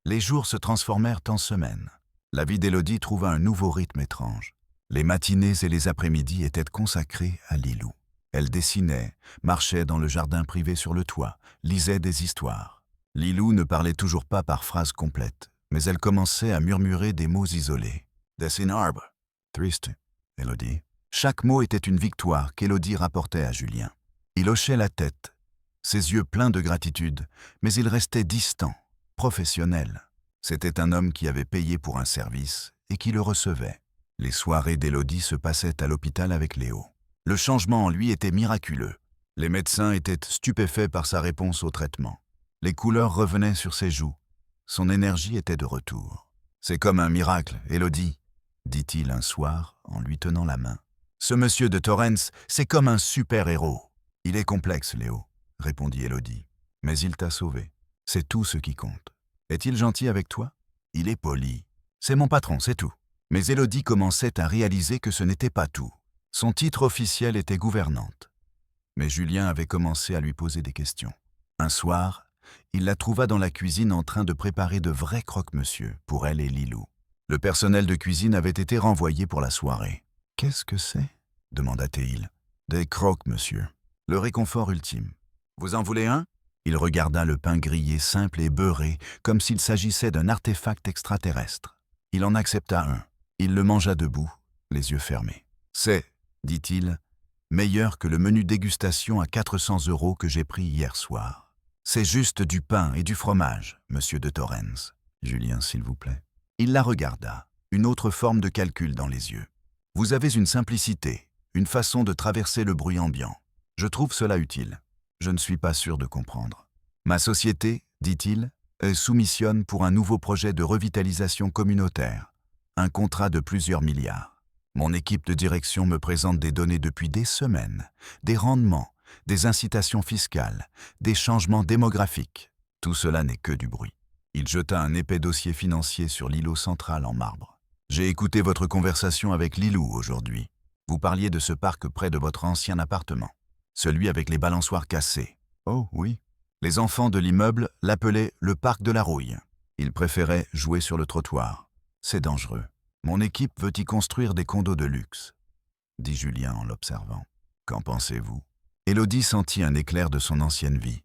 Les jours se transformèrent en semaines. La vie d'Élodie trouva un nouveau rythme étrange. Les matinées et les après-midi étaient consacrés à Lilou. Elle dessinait, marchait dans le jardin privé sur le toit, lisait des histoires. Lilou ne parlait toujours pas par phrases complètes, mais elle commençait à murmurer des mots isolés. Dessin arbre. Triste, Élodie. Chaque mot était une victoire qu'Élodie rapportait à Julien. Il hochait la tête, ses yeux pleins de gratitude, mais il restait distant, professionnel. C'était un homme qui avait payé pour un service et qui le recevait. Les soirées d'Élodie se passaient à l'hôpital avec Léo. Le changement en lui était miraculeux. Les médecins étaient stupéfaits par sa réponse au traitement. Les couleurs revenaient sur ses joues. Son énergie était de retour. « C'est comme un miracle, Élodie, » dit-il un soir en lui tenant la main. « Ce monsieur de Torrens, c'est comme un super-héros. »« Il est complexe, Léo, » répondit Élodie. « Mais il t'a sauvé. C'est tout ce qui compte. Est-il gentil avec toi ? Il est poli. C'est mon patron, c'est tout. » Mais Élodie commençait à réaliser que ce n'était pas tout. Son titre officiel était gouvernante. Mais Julien avait commencé à lui poser des questions. Un soir, il la trouva dans la cuisine en train de préparer de vrais croque-monsieur pour elle et Lilou. Le personnel de cuisine avait été renvoyé pour la soirée. « Qu'est-ce que c'est » demanda-t-il. « Des croque-monsieur. Le réconfort ultime. Vous en voulez un ?» Il regarda le pain grillé simple et beurré comme s'il s'agissait d'un artefact extraterrestre. Il en accepta un. Il le mangea debout, les yeux fermés. « C'est, dit-il, meilleur que le menu dégustation à 400 € que j'ai pris hier soir. C'est juste du pain et du fromage, monsieur de Torrens. Julien, s'il vous plaît. » Il la regarda, une autre forme de calcul dans les yeux. « Vous avez une simplicité, une façon de traverser le bruit ambiant. Je trouve cela utile. Je ne suis pas sûr de comprendre. Ma société, dit-il, soumissionne pour un nouveau projet de revitalisation communautaire, un contrat de plusieurs milliards. Mon équipe de direction me présente des données depuis des semaines, des rendements, des incitations fiscales, des changements démographiques. Tout cela n'est que du bruit. » Il jeta un épais dossier financier sur l'îlot central en marbre. « J'ai écouté votre conversation avec Lilou aujourd'hui. Vous parliez de ce parc près de votre ancien appartement. Celui avec les balançoires cassées. Oh oui. Les enfants de l'immeuble l'appelaient le parc de la rouille. Ils préféraient jouer sur le trottoir. C'est dangereux. Mon équipe veut y construire des condos de luxe, dit Julien en l'observant. Qu'en pensez-vous ? Élodie sentit un éclair de son ancienne vie,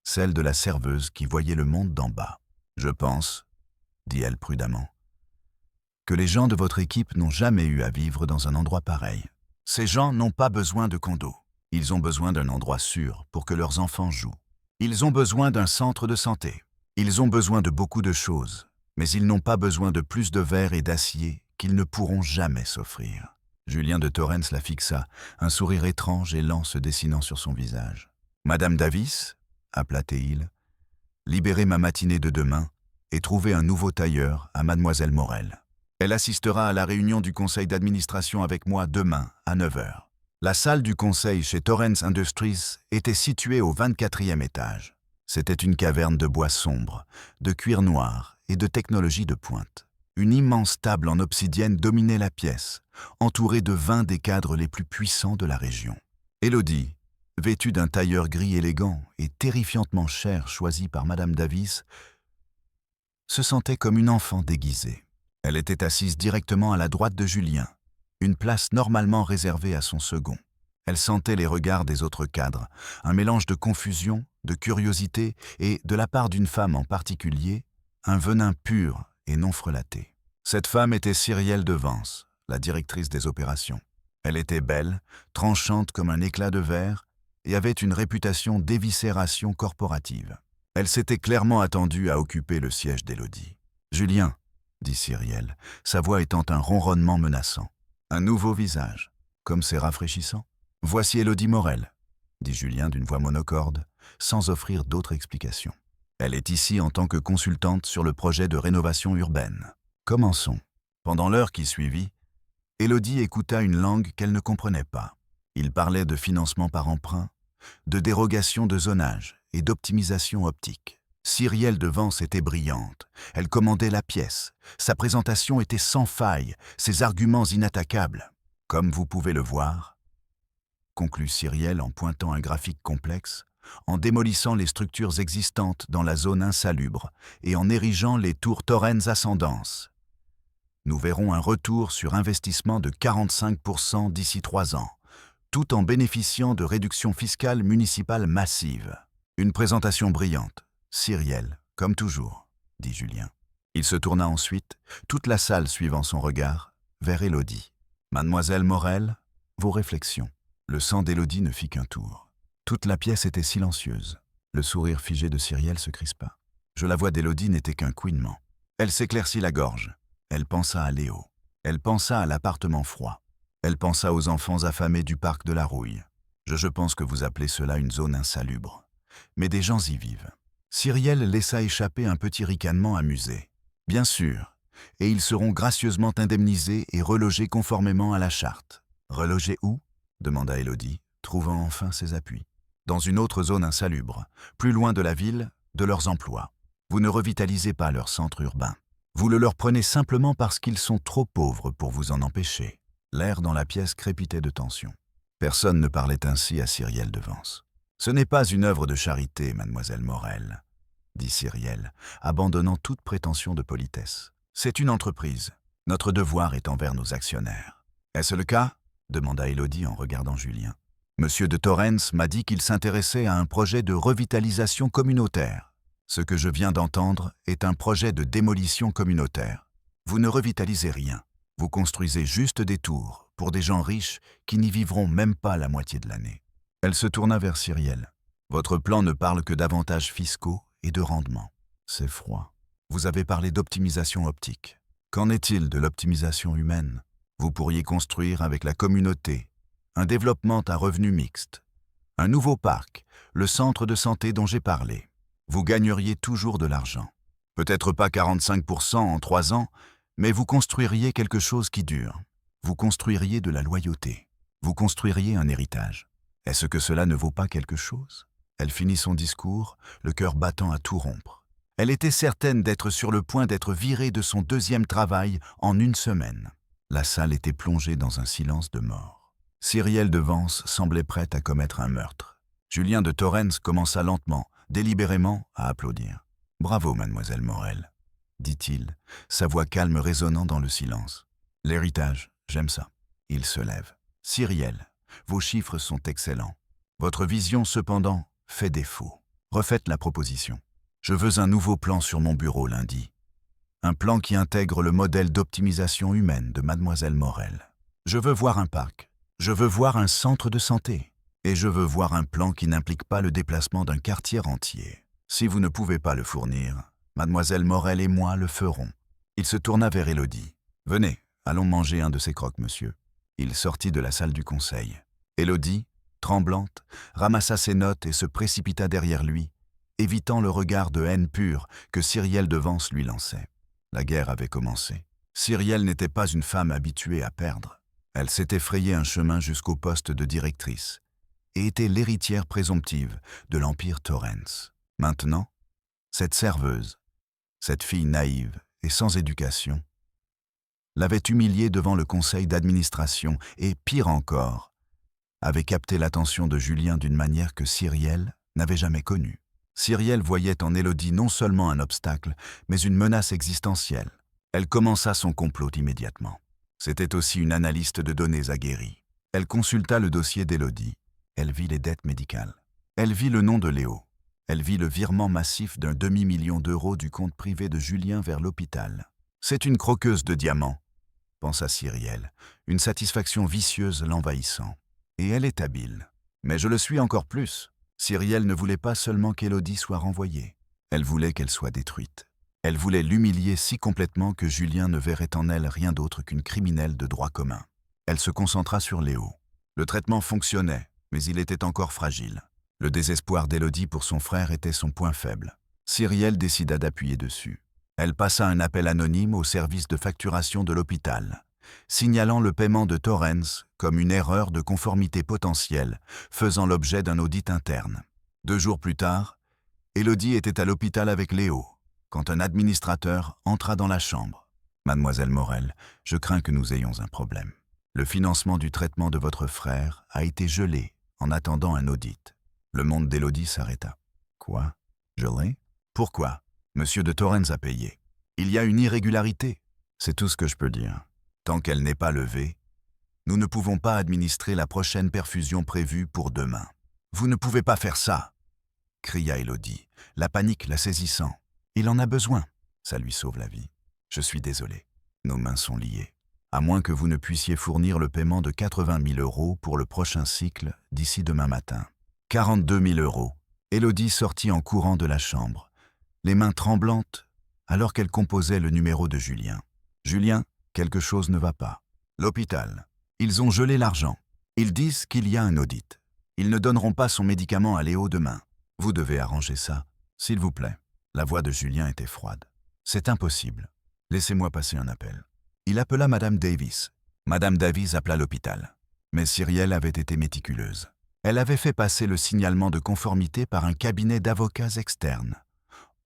celle de la serveuse qui voyait le monde d'en bas. Je pense, dit-elle prudemment, que les gens de votre équipe n'ont jamais eu à vivre dans un endroit pareil. Ces gens n'ont pas besoin de condos. Ils ont besoin d'un endroit sûr pour que leurs enfants jouent. Ils ont besoin d'un centre de santé. Ils ont besoin de beaucoup de choses, mais ils n'ont pas besoin de plus de verre et d'acier qu'ils ne pourront jamais s'offrir. Julien de Torrens la fixa, un sourire étrange et lent se dessinant sur son visage. « Madame Davis, appela-t-il, libérez ma matinée de demain et trouvez un nouveau tailleur à Mademoiselle Morel. Elle assistera à la réunion du conseil d'administration avec moi demain à 9 h. La salle du conseil chez Torrens Industries était située au 24e étage. C'était une caverne de bois sombre, de cuir noir et de technologie de pointe. Une immense table en obsidienne dominait la pièce, entourée de 20 des cadres les plus puissants de la région. Élodie, vêtue d'un tailleur gris élégant et terrifiantement cher choisi par Madame Davis, se sentait comme une enfant déguisée. Elle était assise directement à la droite de Julien, une place normalement réservée à son second. Elle sentait les regards des autres cadres, un mélange de confusion, de curiosité et, de la part d'une femme en particulier, un venin pur et non frelaté. Cette femme était Cyrielle de Vence, la directrice des opérations. Elle était belle, tranchante comme un éclat de verre et avait une réputation d'éviscération corporative. Elle s'était clairement attendue à occuper le siège d'Élodie. « Julien », dit Cyrielle, sa voix étant un ronronnement menaçant. Un nouveau visage, comme c'est rafraîchissant. « Voici Élodie Morel », dit Julien d'une voix monocorde, sans offrir d'autres explications. Elle est ici en tant que consultante sur le projet de rénovation urbaine. Commençons. Pendant l'heure qui suivit, Élodie écouta une langue qu'elle ne comprenait pas. Il parlait de financement par emprunt, de dérogation de zonage et d'optimisation optique. Cyrielle de Vence était brillante. Elle commandait la pièce. Sa présentation était sans faille, ses arguments inattaquables. Comme vous pouvez le voir, conclut Cyrielle en pointant un graphique complexe, en démolissant les structures existantes dans la zone insalubre et en érigeant les tours Torrens Ascendance. Nous verrons un retour sur investissement de 45% d'ici 3 ans, tout en bénéficiant de réductions fiscales municipales massives. Une présentation brillante, Cyrielle, comme toujours, dit Julien. Il se tourna ensuite, toute la salle suivant son regard, vers Élodie. Mademoiselle Morel, vos réflexions. Le sang d'Élodie ne fit qu'un tour. Toute la pièce était silencieuse. Le sourire figé de Cyrielle se crispa. La voix d'Élodie n'était qu'un couinement. Elle s'éclaircit la gorge. Elle pensa à Léo. Elle pensa à l'appartement froid. Elle pensa aux enfants affamés du parc de la Rouille. Je pense que vous appelez cela une zone insalubre. Mais des gens y vivent. Cyrielle laissa échapper un petit ricanement amusé. Bien sûr, et ils seront gracieusement indemnisés et relogés conformément à la charte. Relogés où ? Demanda Élodie, trouvant enfin ses appuis. Dans une autre zone insalubre, plus loin de la ville, de leurs emplois. Vous ne revitalisez pas leur centre urbain. Vous le leur prenez simplement parce qu'ils sont trop pauvres pour vous en empêcher. L'air dans la pièce crépitait de tension. Personne ne parlait ainsi à Cyrielle de Vence. Ce n'est pas une œuvre de charité, mademoiselle Morel, dit Cyrielle, abandonnant toute prétention de politesse. C'est une entreprise. Notre devoir est envers nos actionnaires. Est-ce le cas ? Demanda Élodie en regardant Julien. Monsieur de Torrens m'a dit qu'il s'intéressait à un projet de revitalisation communautaire. Ce que je viens d'entendre est un projet de démolition communautaire. Vous ne revitalisez rien. Vous construisez juste des tours pour des gens riches qui n'y vivront même pas la moitié de l'année. Elle se tourna vers Cyrielle. Votre plan ne parle que d'avantages fiscaux et de rendement. C'est froid. Vous avez parlé d'optimisation optique. Qu'en est-il de l'optimisation humaine ? Vous pourriez construire avec la communauté un développement à revenus mixtes, un nouveau parc, le centre de santé dont j'ai parlé. Vous gagneriez toujours de l'argent. Peut-être pas 45% en 3 ans, mais vous construiriez quelque chose qui dure. Vous construiriez de la loyauté. Vous construiriez un héritage. Est-ce que cela ne vaut pas quelque chose ? Elle finit son discours, le cœur battant à tout rompre. Elle était certaine d'être sur le point d'être virée de son 2e travail en 1 semaine. La salle était plongée dans un silence de mort. Cyrielle de Vence semblait prête à commettre un meurtre. Julien de Torrens commença lentement, délibérément, à applaudir. « Bravo, mademoiselle Morel », dit-il, sa voix calme résonnant dans le silence. « L'héritage, j'aime ça. » Il se lève. « Cyrielle, vos chiffres sont excellents. Votre vision, cependant, fait défaut. Refaites la proposition. Je veux un nouveau plan sur mon bureau lundi. Un plan qui intègre le modèle d'optimisation humaine de mademoiselle Morel. Je veux voir un parc. Je veux voir un centre de santé. Et je veux voir un plan qui n'implique pas le déplacement d'un quartier entier. Si vous ne pouvez pas le fournir, mademoiselle Morel et moi le ferons. » Il se tourna vers Élodie. « Venez, allons manger un de ces croques, monsieur. » Il sortit de la salle du conseil. Élodie, tremblante, ramassa ses notes et se précipita derrière lui, évitant le regard de haine pure que Cyrielle de Vence lui lançait. La guerre avait commencé. Cyrielle n'était pas une femme habituée à perdre. Elle s'était frayé un chemin jusqu'au poste de directrice et était l'héritière présomptive de l'Empire Torrens. Maintenant, cette serveuse, cette fille naïve et sans éducation, l'avait humiliée devant le conseil d'administration et, pire encore, avait capté l'attention de Julien d'une manière que Cyrielle n'avait jamais connue. Cyrielle voyait en Élodie non seulement un obstacle, mais une menace existentielle. Elle commença son complot immédiatement. C'était aussi une analyste de données aguerrie. Elle consulta le dossier d'Élodie. Elle vit les dettes médicales. Elle vit le nom de Léo. Elle vit le virement massif d'1 demi-million d'euros du compte privé de Julien vers l'hôpital. C'est une croqueuse de diamants, pensa Cyrielle, une satisfaction vicieuse l'envahissant. Et elle est habile. Mais je le suis encore plus. Cyrielle ne voulait pas seulement qu'Élodie soit renvoyée. Elle voulait qu'elle soit détruite. Elle voulait l'humilier si complètement que Julien ne verrait en elle rien d'autre qu'une criminelle de droit commun. Elle se concentra sur Léo. Le traitement fonctionnait, mais il était encore fragile. Le désespoir d'Élodie pour son frère était son point faible. Cyrielle décida d'appuyer dessus. Elle passa un appel anonyme au service de facturation de l'hôpital, signalant le paiement de Torrens comme une erreur de conformité potentielle, faisant l'objet d'un audit interne. 2 jours plus tard, Élodie était à l'hôpital avec Léo, quand un administrateur entra dans la chambre. « Mademoiselle Morel, je crains que nous ayons un problème. Le financement du traitement de votre frère a été gelé en attendant un audit. Le monde d'Élodie s'arrêta. Quoi? Je l'ai? Pourquoi? Monsieur de Torrens a payé. Il y a une irrégularité. C'est tout ce que je peux dire. Tant qu'elle n'est pas levée, nous ne pouvons pas administrer la prochaine perfusion prévue pour demain. Vous ne pouvez pas faire ça, cria Élodie, la panique la saisissant. Il en a besoin. Ça lui sauve la vie. Je suis désolé. Nos mains sont liées. À moins que vous ne puissiez fournir le paiement de 80 000 € pour le prochain cycle d'ici demain matin. 42 000 €. Élodie sortit en courant de la chambre, les mains tremblantes, alors qu'elle composait le numéro de Julien. Julien, quelque chose ne va pas. L'hôpital. Ils ont gelé l'argent. Ils disent qu'il y a un audit. Ils ne donneront pas son médicament à Léo demain. Vous devez arranger ça, s'il vous plaît. La voix de Julien était froide. C'est impossible. Laissez-moi passer un appel. Il appela Madame Davis. Madame Davis appela l'hôpital. Mais Cyrielle avait été méticuleuse. Elle avait fait passer le signalement de conformité par un cabinet d'avocats externes.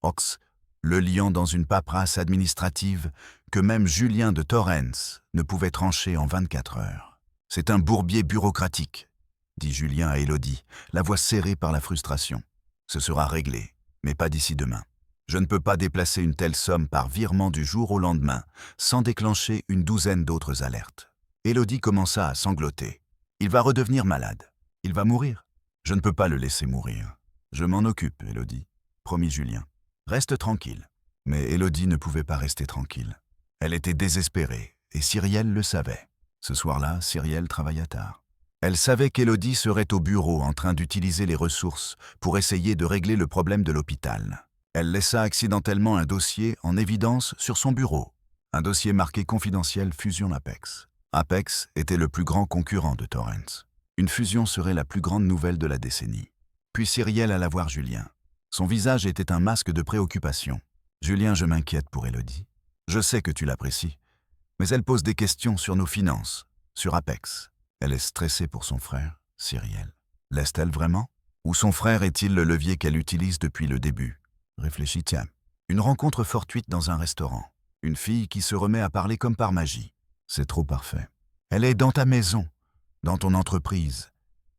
Ox, le liant dans une paperasse administrative que même Julien de Torrens ne pouvait trancher en 24 heures. C'est un bourbier bureaucratique, dit Julien à Élodie, la voix serrée par la frustration. Ce sera réglé, mais pas d'ici demain. Je ne peux pas déplacer une telle somme par virement du jour au lendemain, sans déclencher une douzaine d'autres alertes. Élodie commença à sangloter. Il va redevenir malade. Il va mourir. Je ne peux pas le laisser mourir. Je m'en occupe, Élodie, promit Julien. Reste tranquille. Mais Élodie ne pouvait pas rester tranquille. Elle était désespérée, et Cyrielle le savait. Ce soir-là, Cyrielle travailla tard. Elle savait qu'Élodie serait au bureau en train d'utiliser les ressources pour essayer de régler le problème de l'hôpital. Elle laissa accidentellement un dossier en évidence sur son bureau. Un dossier marqué confidentiel fusion Apex. Apex était le plus grand concurrent de Torrens. Une fusion serait la plus grande nouvelle de la décennie. Puis Cyrielle alla voir Julien. Son visage était un masque de préoccupation. « Julien, je m'inquiète pour Élodie. Je sais que tu l'apprécies, mais elle pose des questions sur nos finances, sur Apex. Elle est stressée pour son frère, Cyrielle. L'est-elle vraiment? Ou son frère est-il le levier qu'elle utilise depuis le début? Réfléchis, tiens. Une rencontre fortuite dans un restaurant. Une fille qui se remet à parler comme par magie. C'est trop parfait. Elle est dans ta maison, dans ton entreprise.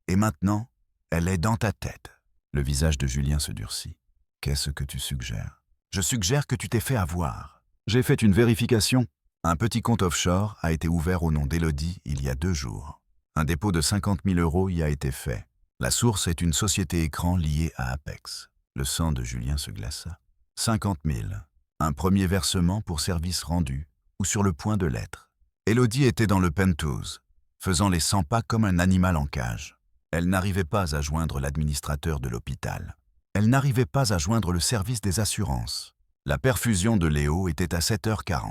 Et maintenant, elle est dans ta tête. » Le visage de Julien se durcit. « Qu'est-ce que tu suggères? » « Je suggère que tu t'es fait avoir. J'ai fait une vérification. Un petit compte offshore a été ouvert au nom d'Élodie il y a 2 jours. Un dépôt de 50 000 € y a été fait. La source est une société écran liée à Apex. » Le sang de Julien se glaça. 50 000. Un premier versement pour service rendu, ou sur le point de l'être. Élodie était dans le penthouse, faisant les 100 pas comme un animal en cage. Elle n'arrivait pas à joindre l'administrateur de l'hôpital. Elle n'arrivait pas à joindre le service des assurances. La perfusion de Léo était à 7h40.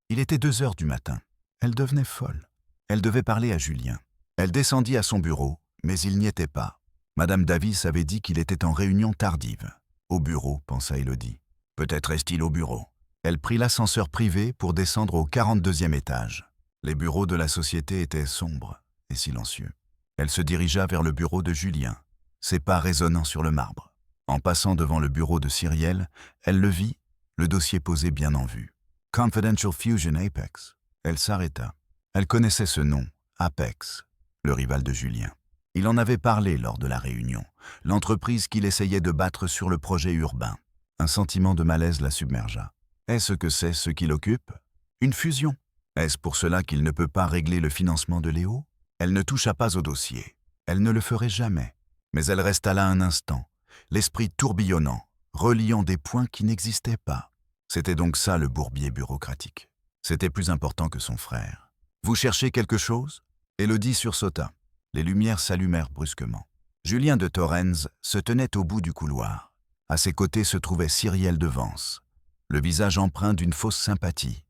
Il était 2h du matin. Elle devenait folle. Elle devait parler à Julien. Elle descendit à son bureau, mais il n'y était pas. Madame Davis avait dit qu'il était en réunion tardive. Au bureau, pensa Élodie. Peut-être est-il au bureau. Elle prit l'ascenseur privé pour descendre au 42e étage. Les bureaux de la société étaient sombres et silencieux. Elle se dirigea vers le bureau de Julien, ses pas résonnant sur le marbre. En passant devant le bureau de Cyrielle, elle le vit, le dossier posé bien en vue. Confidential Fusion Apex. Elle s'arrêta. Elle connaissait ce nom, Apex, le rival de Julien. Il en avait parlé lors de la réunion, l'entreprise qu'il essayait de battre sur le projet urbain. Un sentiment de malaise la submergea. Est-ce que c'est ce qui l'occupe? Une fusion. Est-ce pour cela qu'il ne peut pas régler le financement de Léo? Elle ne toucha pas au dossier. Elle ne le ferait jamais. Mais elle resta là un instant, l'esprit tourbillonnant, reliant des points qui n'existaient pas. C'était donc ça le bourbier bureaucratique. C'était plus important que son frère. « Vous cherchez quelque chose ?» Élodie sursauta. Les lumières s'allumèrent brusquement. Julien de Torrens se tenait au bout du couloir. À ses côtés se trouvait Cyrielle de Vence, le visage empreint d'une fausse sympathie.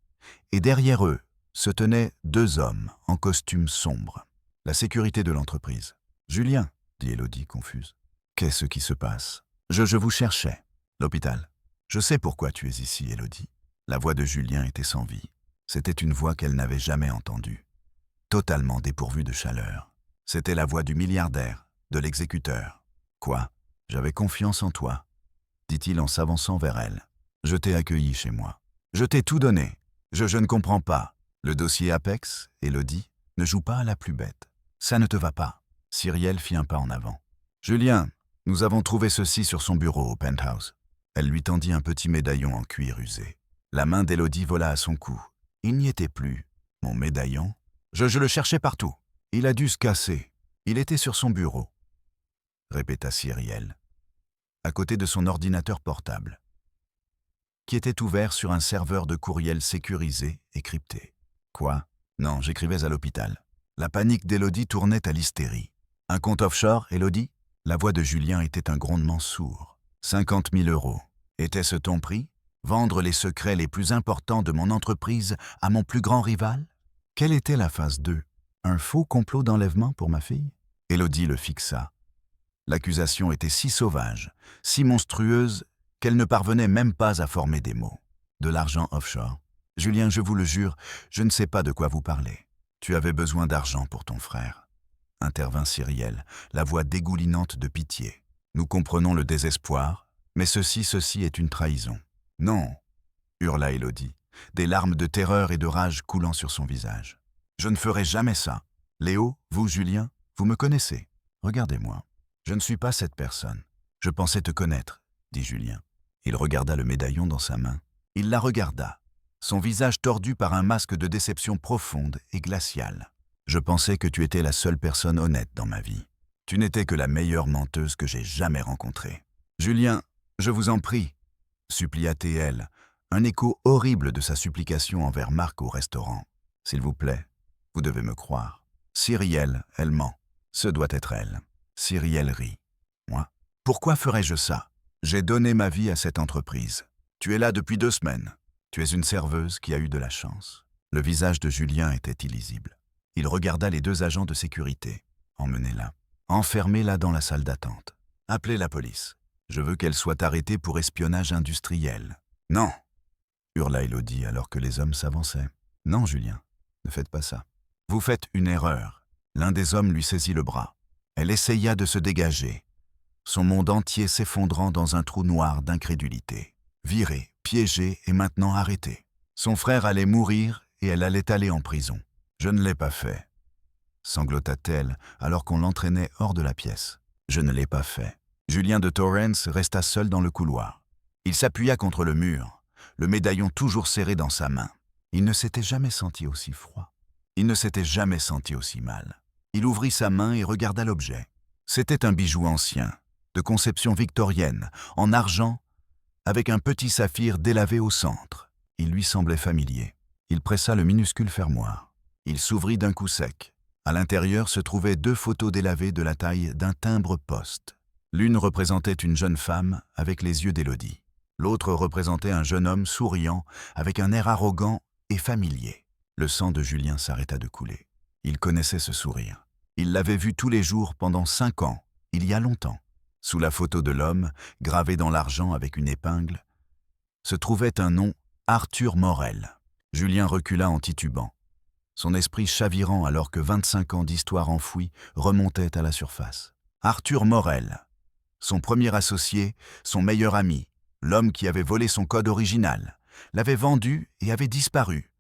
Et derrière eux se tenaient 2 hommes en costume sombre. La sécurité de l'entreprise. « Julien, » dit Élodie, confuse. « Qu'est-ce qui se passe ?»« Je vous cherchais. L'hôpital. Je sais pourquoi tu es ici, Élodie. » La voix de Julien était sans vie. C'était une voix qu'elle n'avait jamais entendue. Totalement dépourvue de chaleur. C'était la voix du milliardaire, de l'exécuteur. « Quoi? J'avais confiance en toi, » dit-il en s'avançant vers elle. « Je t'ai accueilli chez moi. Je t'ai tout donné. Je ne comprends pas. Le dossier Apex, Élodie, ne joue pas à la plus bête. Ça ne te va pas. » Cyrielle fit un pas en avant. « Julien, Nous avons trouvé ceci sur son bureau au penthouse. Elle lui tendit un petit médaillon en cuir usé. La main d'Élodie vola à son cou. Il n'y était plus. Mon médaillon? Je le cherchais partout. Il a dû se casser. Il était sur son bureau, répéta Cyrielle, à côté de son ordinateur portable, qui était ouvert sur un serveur de courriel sécurisé et crypté. Quoi? Non, j'écrivais à l'hôpital. La panique d'Élodie tournait à l'hystérie. Un compte offshore, Élodie? La voix de Julien était un grondement sourd. 50 000 €. Était-ce ton prix? Vendre les secrets les plus importants de mon entreprise à mon plus grand rival? Quelle était la phase 2? Un faux complot d'enlèvement pour ma fille? Élodie le fixa. L'accusation était si sauvage, si monstrueuse, qu'elle ne parvenait même pas à former des mots. De l'argent offshore. Julien, je vous le jure, je ne sais pas de quoi vous parlez. Tu avais besoin d'argent pour ton frère, intervint Cyrielle, la voix dégoulinante de pitié. Nous comprenons le désespoir, mais ceci est une trahison. Non, hurla Élodie, des larmes de terreur et de rage coulant sur son visage. Je ne ferai jamais ça. Léo, vous, Julien, vous me connaissez. Regardez-moi. Je ne suis pas cette personne. Je pensais te connaître, dit Julien. Il regarda le médaillon dans sa main. Il la regarda, son visage tordu par un masque de déception profonde et glaciale. Je pensais que tu étais la seule personne honnête dans ma vie. Tu n'étais que la meilleure menteuse que j'ai jamais rencontrée. Julien, je vous en prie, supplia-t-elle, un écho horrible de sa supplication envers Marc au restaurant. S'il vous plaît, vous devez me croire. Cyrielle, elle ment. Ce doit être elle. Cyrielle rit. Moi? Pourquoi ferais-je ça? J'ai donné ma vie à cette entreprise. Tu es là depuis 2 semaines. Tu es une serveuse qui a eu de la chance. Le visage de Julien était illisible. Il regarda les 2 agents de sécurité. Emmenez-la. Enfermez-la dans la salle d'attente. Appelez la police. Je veux qu'elle soit arrêtée pour espionnage industriel. Non, hurla Élodie alors que les hommes s'avançaient. Non, Julien, ne faites pas ça. Vous faites une erreur. L'un des hommes lui saisit le bras. Elle essaya de se dégager, son monde entier s'effondrant dans un trou noir d'incrédulité. Virée, piégée et maintenant arrêtée. Son frère allait mourir et elle allait aller en prison. Je ne l'ai pas fait, sanglota-t-elle alors qu'on l'entraînait hors de la pièce. Je ne l'ai pas fait. Julien de Torrance resta seul dans le couloir. Il s'appuya contre le mur, le médaillon toujours serré dans sa main. Il ne s'était jamais senti aussi froid. Il ne s'était jamais senti aussi mal. Il ouvrit sa main et regarda l'objet. C'était un bijou ancien, de conception victorienne, en argent, avec un petit saphir délavé au centre. Il lui semblait familier. Il pressa le minuscule fermoir. Il s'ouvrit d'un coup sec. À l'intérieur se trouvaient 2 photos délavées de la taille d'un timbre-poste. L'une représentait une jeune femme avec les yeux d'Élodie. L'autre représentait un jeune homme souriant avec un air arrogant et familier. Le sang de Julien s'arrêta de couler. Il connaissait ce sourire. Il l'avait vu tous les jours pendant 5 ans, il y a longtemps. Sous la photo de l'homme, gravé dans l'argent avec une épingle, se trouvait un nom, Arthur Morel. Julien recula en titubant, son esprit chavirant alors que 25 ans d'histoire enfouie remontaient à la surface. Arthur Morel, son premier associé, son meilleur ami, l'homme qui avait volé son code original, l'avait vendu et avait disparu,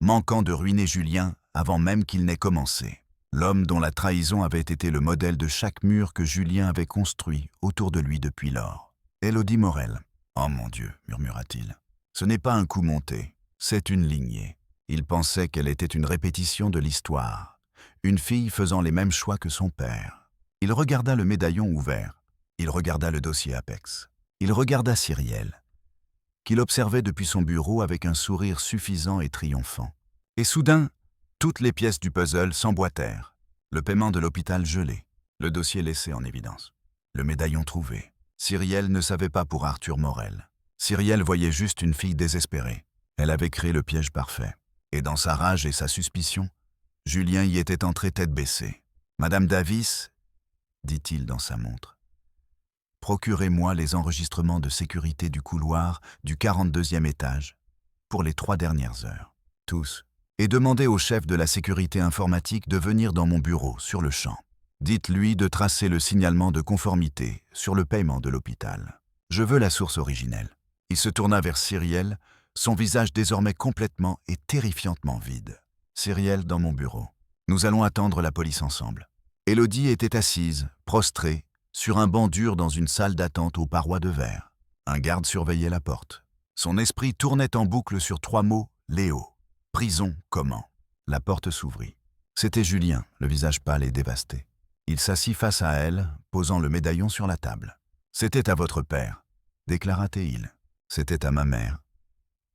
manquant de ruiner Julien avant même qu'il n'ait commencé. L'homme dont la trahison avait été le modèle de chaque mur que Julien avait construit autour de lui depuis lors. Élodie Morel. « Oh mon Dieu, murmura-t-il. Ce n'est pas un coup monté, c'est une lignée. » Il pensait qu'elle était une répétition de l'histoire, une fille faisant les mêmes choix que son père. Il regarda le médaillon ouvert, il regarda le dossier Apex, il regarda Cyrielle, qu'il observait depuis son bureau avec un sourire suffisant et triomphant. Et soudain, toutes les pièces du puzzle s'emboîtèrent. Le paiement de l'hôpital gelé, le dossier laissé en évidence, le médaillon trouvé. Cyrielle ne savait pas pour Arthur Morel. Cyrielle voyait juste une fille désespérée. Elle avait créé le piège parfait. Et dans sa rage et sa suspicion, Julien y était entré tête baissée. « Madame Davis, dit-il dans sa montre, procurez-moi les enregistrements de sécurité du couloir du 42e étage pour les 3 dernières heures. Tous. Et demandez au chef de la sécurité informatique de venir dans mon bureau sur le champ. Dites-lui de tracer le signalement de conformité sur le paiement de l'hôpital. Je veux la source originelle. » Il se tourna vers Cyrielle, son visage désormais complètement et terrifiantement vide. « Cyrielle, dans mon bureau. Nous allons attendre la police ensemble. » Élodie était assise, prostrée, sur un banc dur dans une salle d'attente aux parois de verre. Un garde surveillait la porte. Son esprit tournait en boucle sur 3 mots, Léo. Prison, comment? La porte s'ouvrit. C'était Julien, le visage pâle et dévasté. Il s'assit face à elle, posant le médaillon sur la table. « C'était à votre père », déclara Théil. « C'était à ma mère »,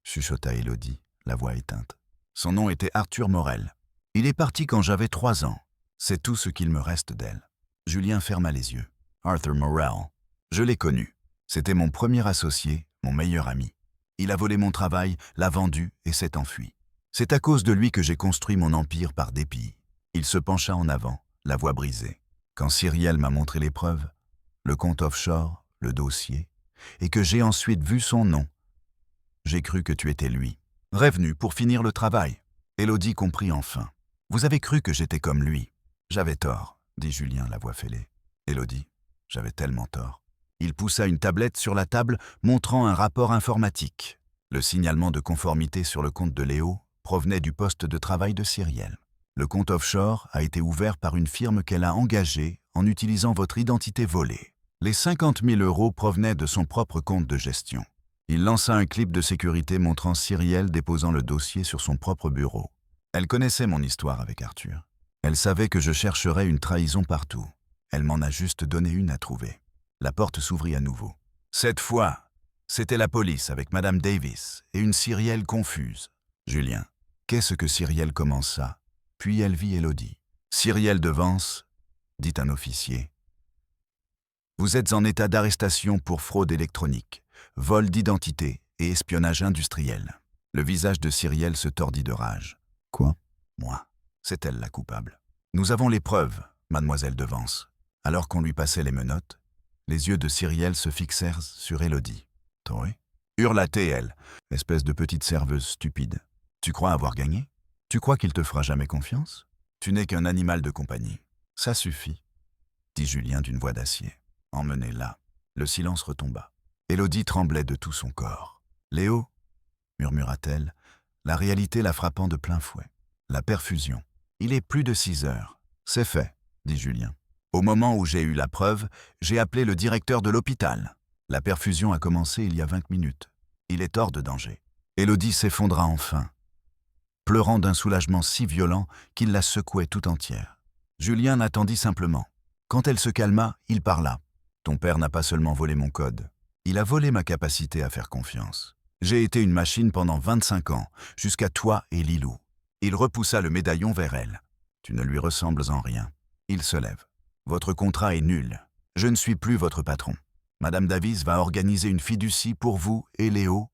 chuchota Élodie, la voix éteinte. Son nom était Arthur Morel. Il est parti quand j'avais 3 ans. C'est tout ce qu'il me reste d'elle. Julien ferma les yeux. Arthur Morel. Je l'ai connu. C'était mon premier associé, mon meilleur ami. Il a volé mon travail, l'a vendu et s'est enfui. C'est à cause de lui que j'ai construit mon empire par dépit. Il se pencha en avant, la voix brisée. Quand Cyrielle m'a montré les preuves, le compte offshore, le dossier, et que j'ai ensuite vu son nom, j'ai cru que tu étais lui. Revenu pour finir le travail. Élodie comprit enfin. Vous avez cru que j'étais comme lui. J'avais tort, dit Julien, la voix fêlée. Élodie, j'avais tellement tort. Il poussa une tablette sur la table, montrant un rapport informatique. Le signalement de conformité sur le compte de Léo provenait du poste de travail de Cyrielle. Le compte offshore a été ouvert par une firme qu'elle a engagée en utilisant votre identité volée. Les 50 000 € provenaient de son propre compte de gestion. Il lança un clip de sécurité montrant Cyrielle déposant le dossier sur son propre bureau. Elle connaissait mon histoire avec Arthur. Elle savait que je chercherais une trahison partout. Elle m'en a juste donné une à trouver. La porte s'ouvrit à nouveau. Cette fois, c'était la police avec Madame Davis et une Cyrielle confuse. Julien, qu'est-ce que Cyrielle commença? Puis elle vit Élodie. Cyrielle de Vence, dit un officier. Vous êtes en état d'arrestation pour fraude électronique, vol d'identité et espionnage industriel. Le visage de Cyrielle se tordit de rage. Quoi? Moi. C'est elle la coupable. Nous avons les preuves, mademoiselle de Vence. Alors qu'on lui passait les menottes, les yeux de Cyrielle se fixèrent sur Élodie. Oui, hurla-t-elle, espèce de petite serveuse stupide. Tu crois avoir gagné? Tu crois qu'il te fera jamais confiance? Tu n'es qu'un animal de compagnie. Ça suffit, dit Julien d'une voix d'acier. Emmené là, le silence retomba. Élodie tremblait de tout son corps. Léo, murmura-t-elle, la réalité la frappant de plein fouet. La perfusion. Il est plus de 6 heures. C'est fait, dit Julien. Au moment où j'ai eu la preuve, j'ai appelé le directeur de l'hôpital. La perfusion a commencé il y a 20 minutes. Il est hors de danger. Élodie s'effondra enfin, pleurant d'un soulagement si violent qu'il la secouait tout entière. Julien attendit simplement. Quand elle se calma, il parla. Ton père n'a pas seulement volé mon code. Il a volé ma capacité à faire confiance. J'ai été une machine pendant 25 ans, jusqu'à toi et Lilou. Il repoussa le médaillon vers elle. Tu ne lui ressembles en rien. Il se lève. Votre contrat est nul. Je ne suis plus votre patron. Madame Davis va organiser une fiducie pour vous et Léo,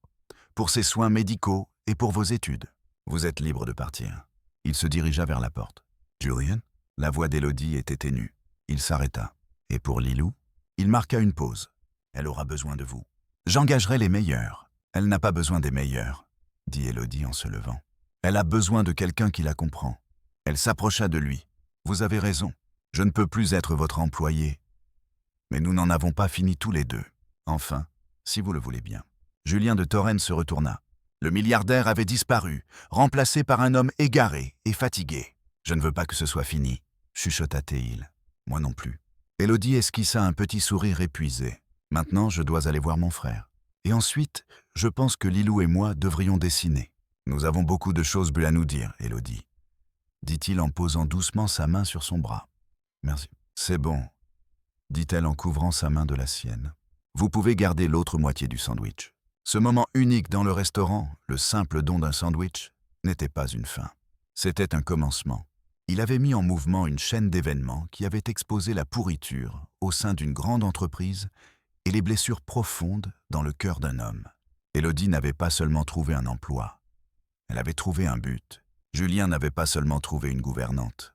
pour ses soins médicaux et pour vos études. Vous êtes libre de partir. Il se dirigea vers la porte. Julian? La voix d'Élodie était ténue. Il s'arrêta. Et pour Lilou? Il marqua une pause. Elle aura besoin de vous. J'engagerai les meilleurs. Elle n'a pas besoin des meilleurs, dit Élodie en se levant. Elle a besoin de quelqu'un qui la comprend. Elle s'approcha de lui. Vous avez raison. Je ne peux plus être votre employé. Mais nous n'en avons pas fini tous les deux. Enfin, si vous le voulez bien. Julien de Thorens se retourna. Le milliardaire avait disparu, remplacé par un homme égaré et fatigué. Je ne veux pas que ce soit fini, chuchota Théil. Moi non plus. Élodie esquissa un petit sourire épuisé. Maintenant, je dois aller voir mon frère. Et ensuite, je pense que Lilou et moi devrions dessiner. Nous avons beaucoup de choses à nous dire, Élodie, dit-il en posant doucement sa main sur son bras. Merci. C'est bon, dit-elle en couvrant sa main de la sienne. Vous pouvez garder l'autre moitié du sandwich. Ce moment unique dans le restaurant, le simple don d'un sandwich, n'était pas une fin. C'était un commencement. Il avait mis en mouvement une chaîne d'événements qui avait exposé la pourriture au sein d'une grande entreprise et les blessures profondes dans le cœur d'un homme. Élodie n'avait pas seulement trouvé un emploi, elle avait trouvé un but. Julien n'avait pas seulement trouvé une gouvernante.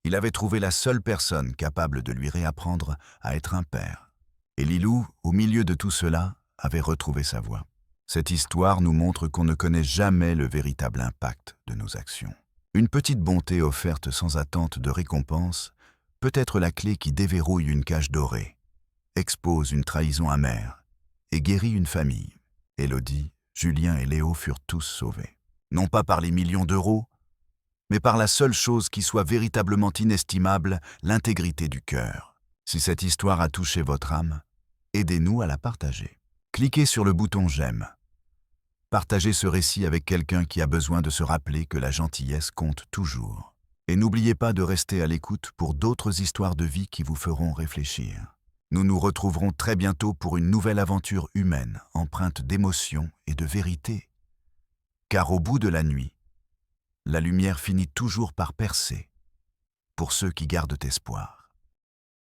Il avait trouvé la seule personne capable de lui réapprendre à être un père. Et Lilou, au milieu de tout cela, avait retrouvé sa voie. Cette histoire nous montre qu'on ne connaît jamais le véritable impact de nos actions. Une petite bonté offerte sans attente de récompense peut être la clé qui déverrouille une cage dorée, expose une trahison amère et guérit une famille. Élodie, Julien et Léo furent tous sauvés. Non pas par les millions d'euros, mais par la seule chose qui soit véritablement inestimable, l'intégrité du cœur. Si cette histoire a touché votre âme, aidez-nous à la partager. Cliquez sur le bouton j'aime. Partagez ce récit avec quelqu'un qui a besoin de se rappeler que la gentillesse compte toujours. Et n'oubliez pas de rester à l'écoute pour d'autres histoires de vie qui vous feront réfléchir. Nous nous retrouverons très bientôt pour une nouvelle aventure humaine, empreinte d'émotion et de vérité. Car au bout de la nuit, la lumière finit toujours par percer pour ceux qui gardent espoir.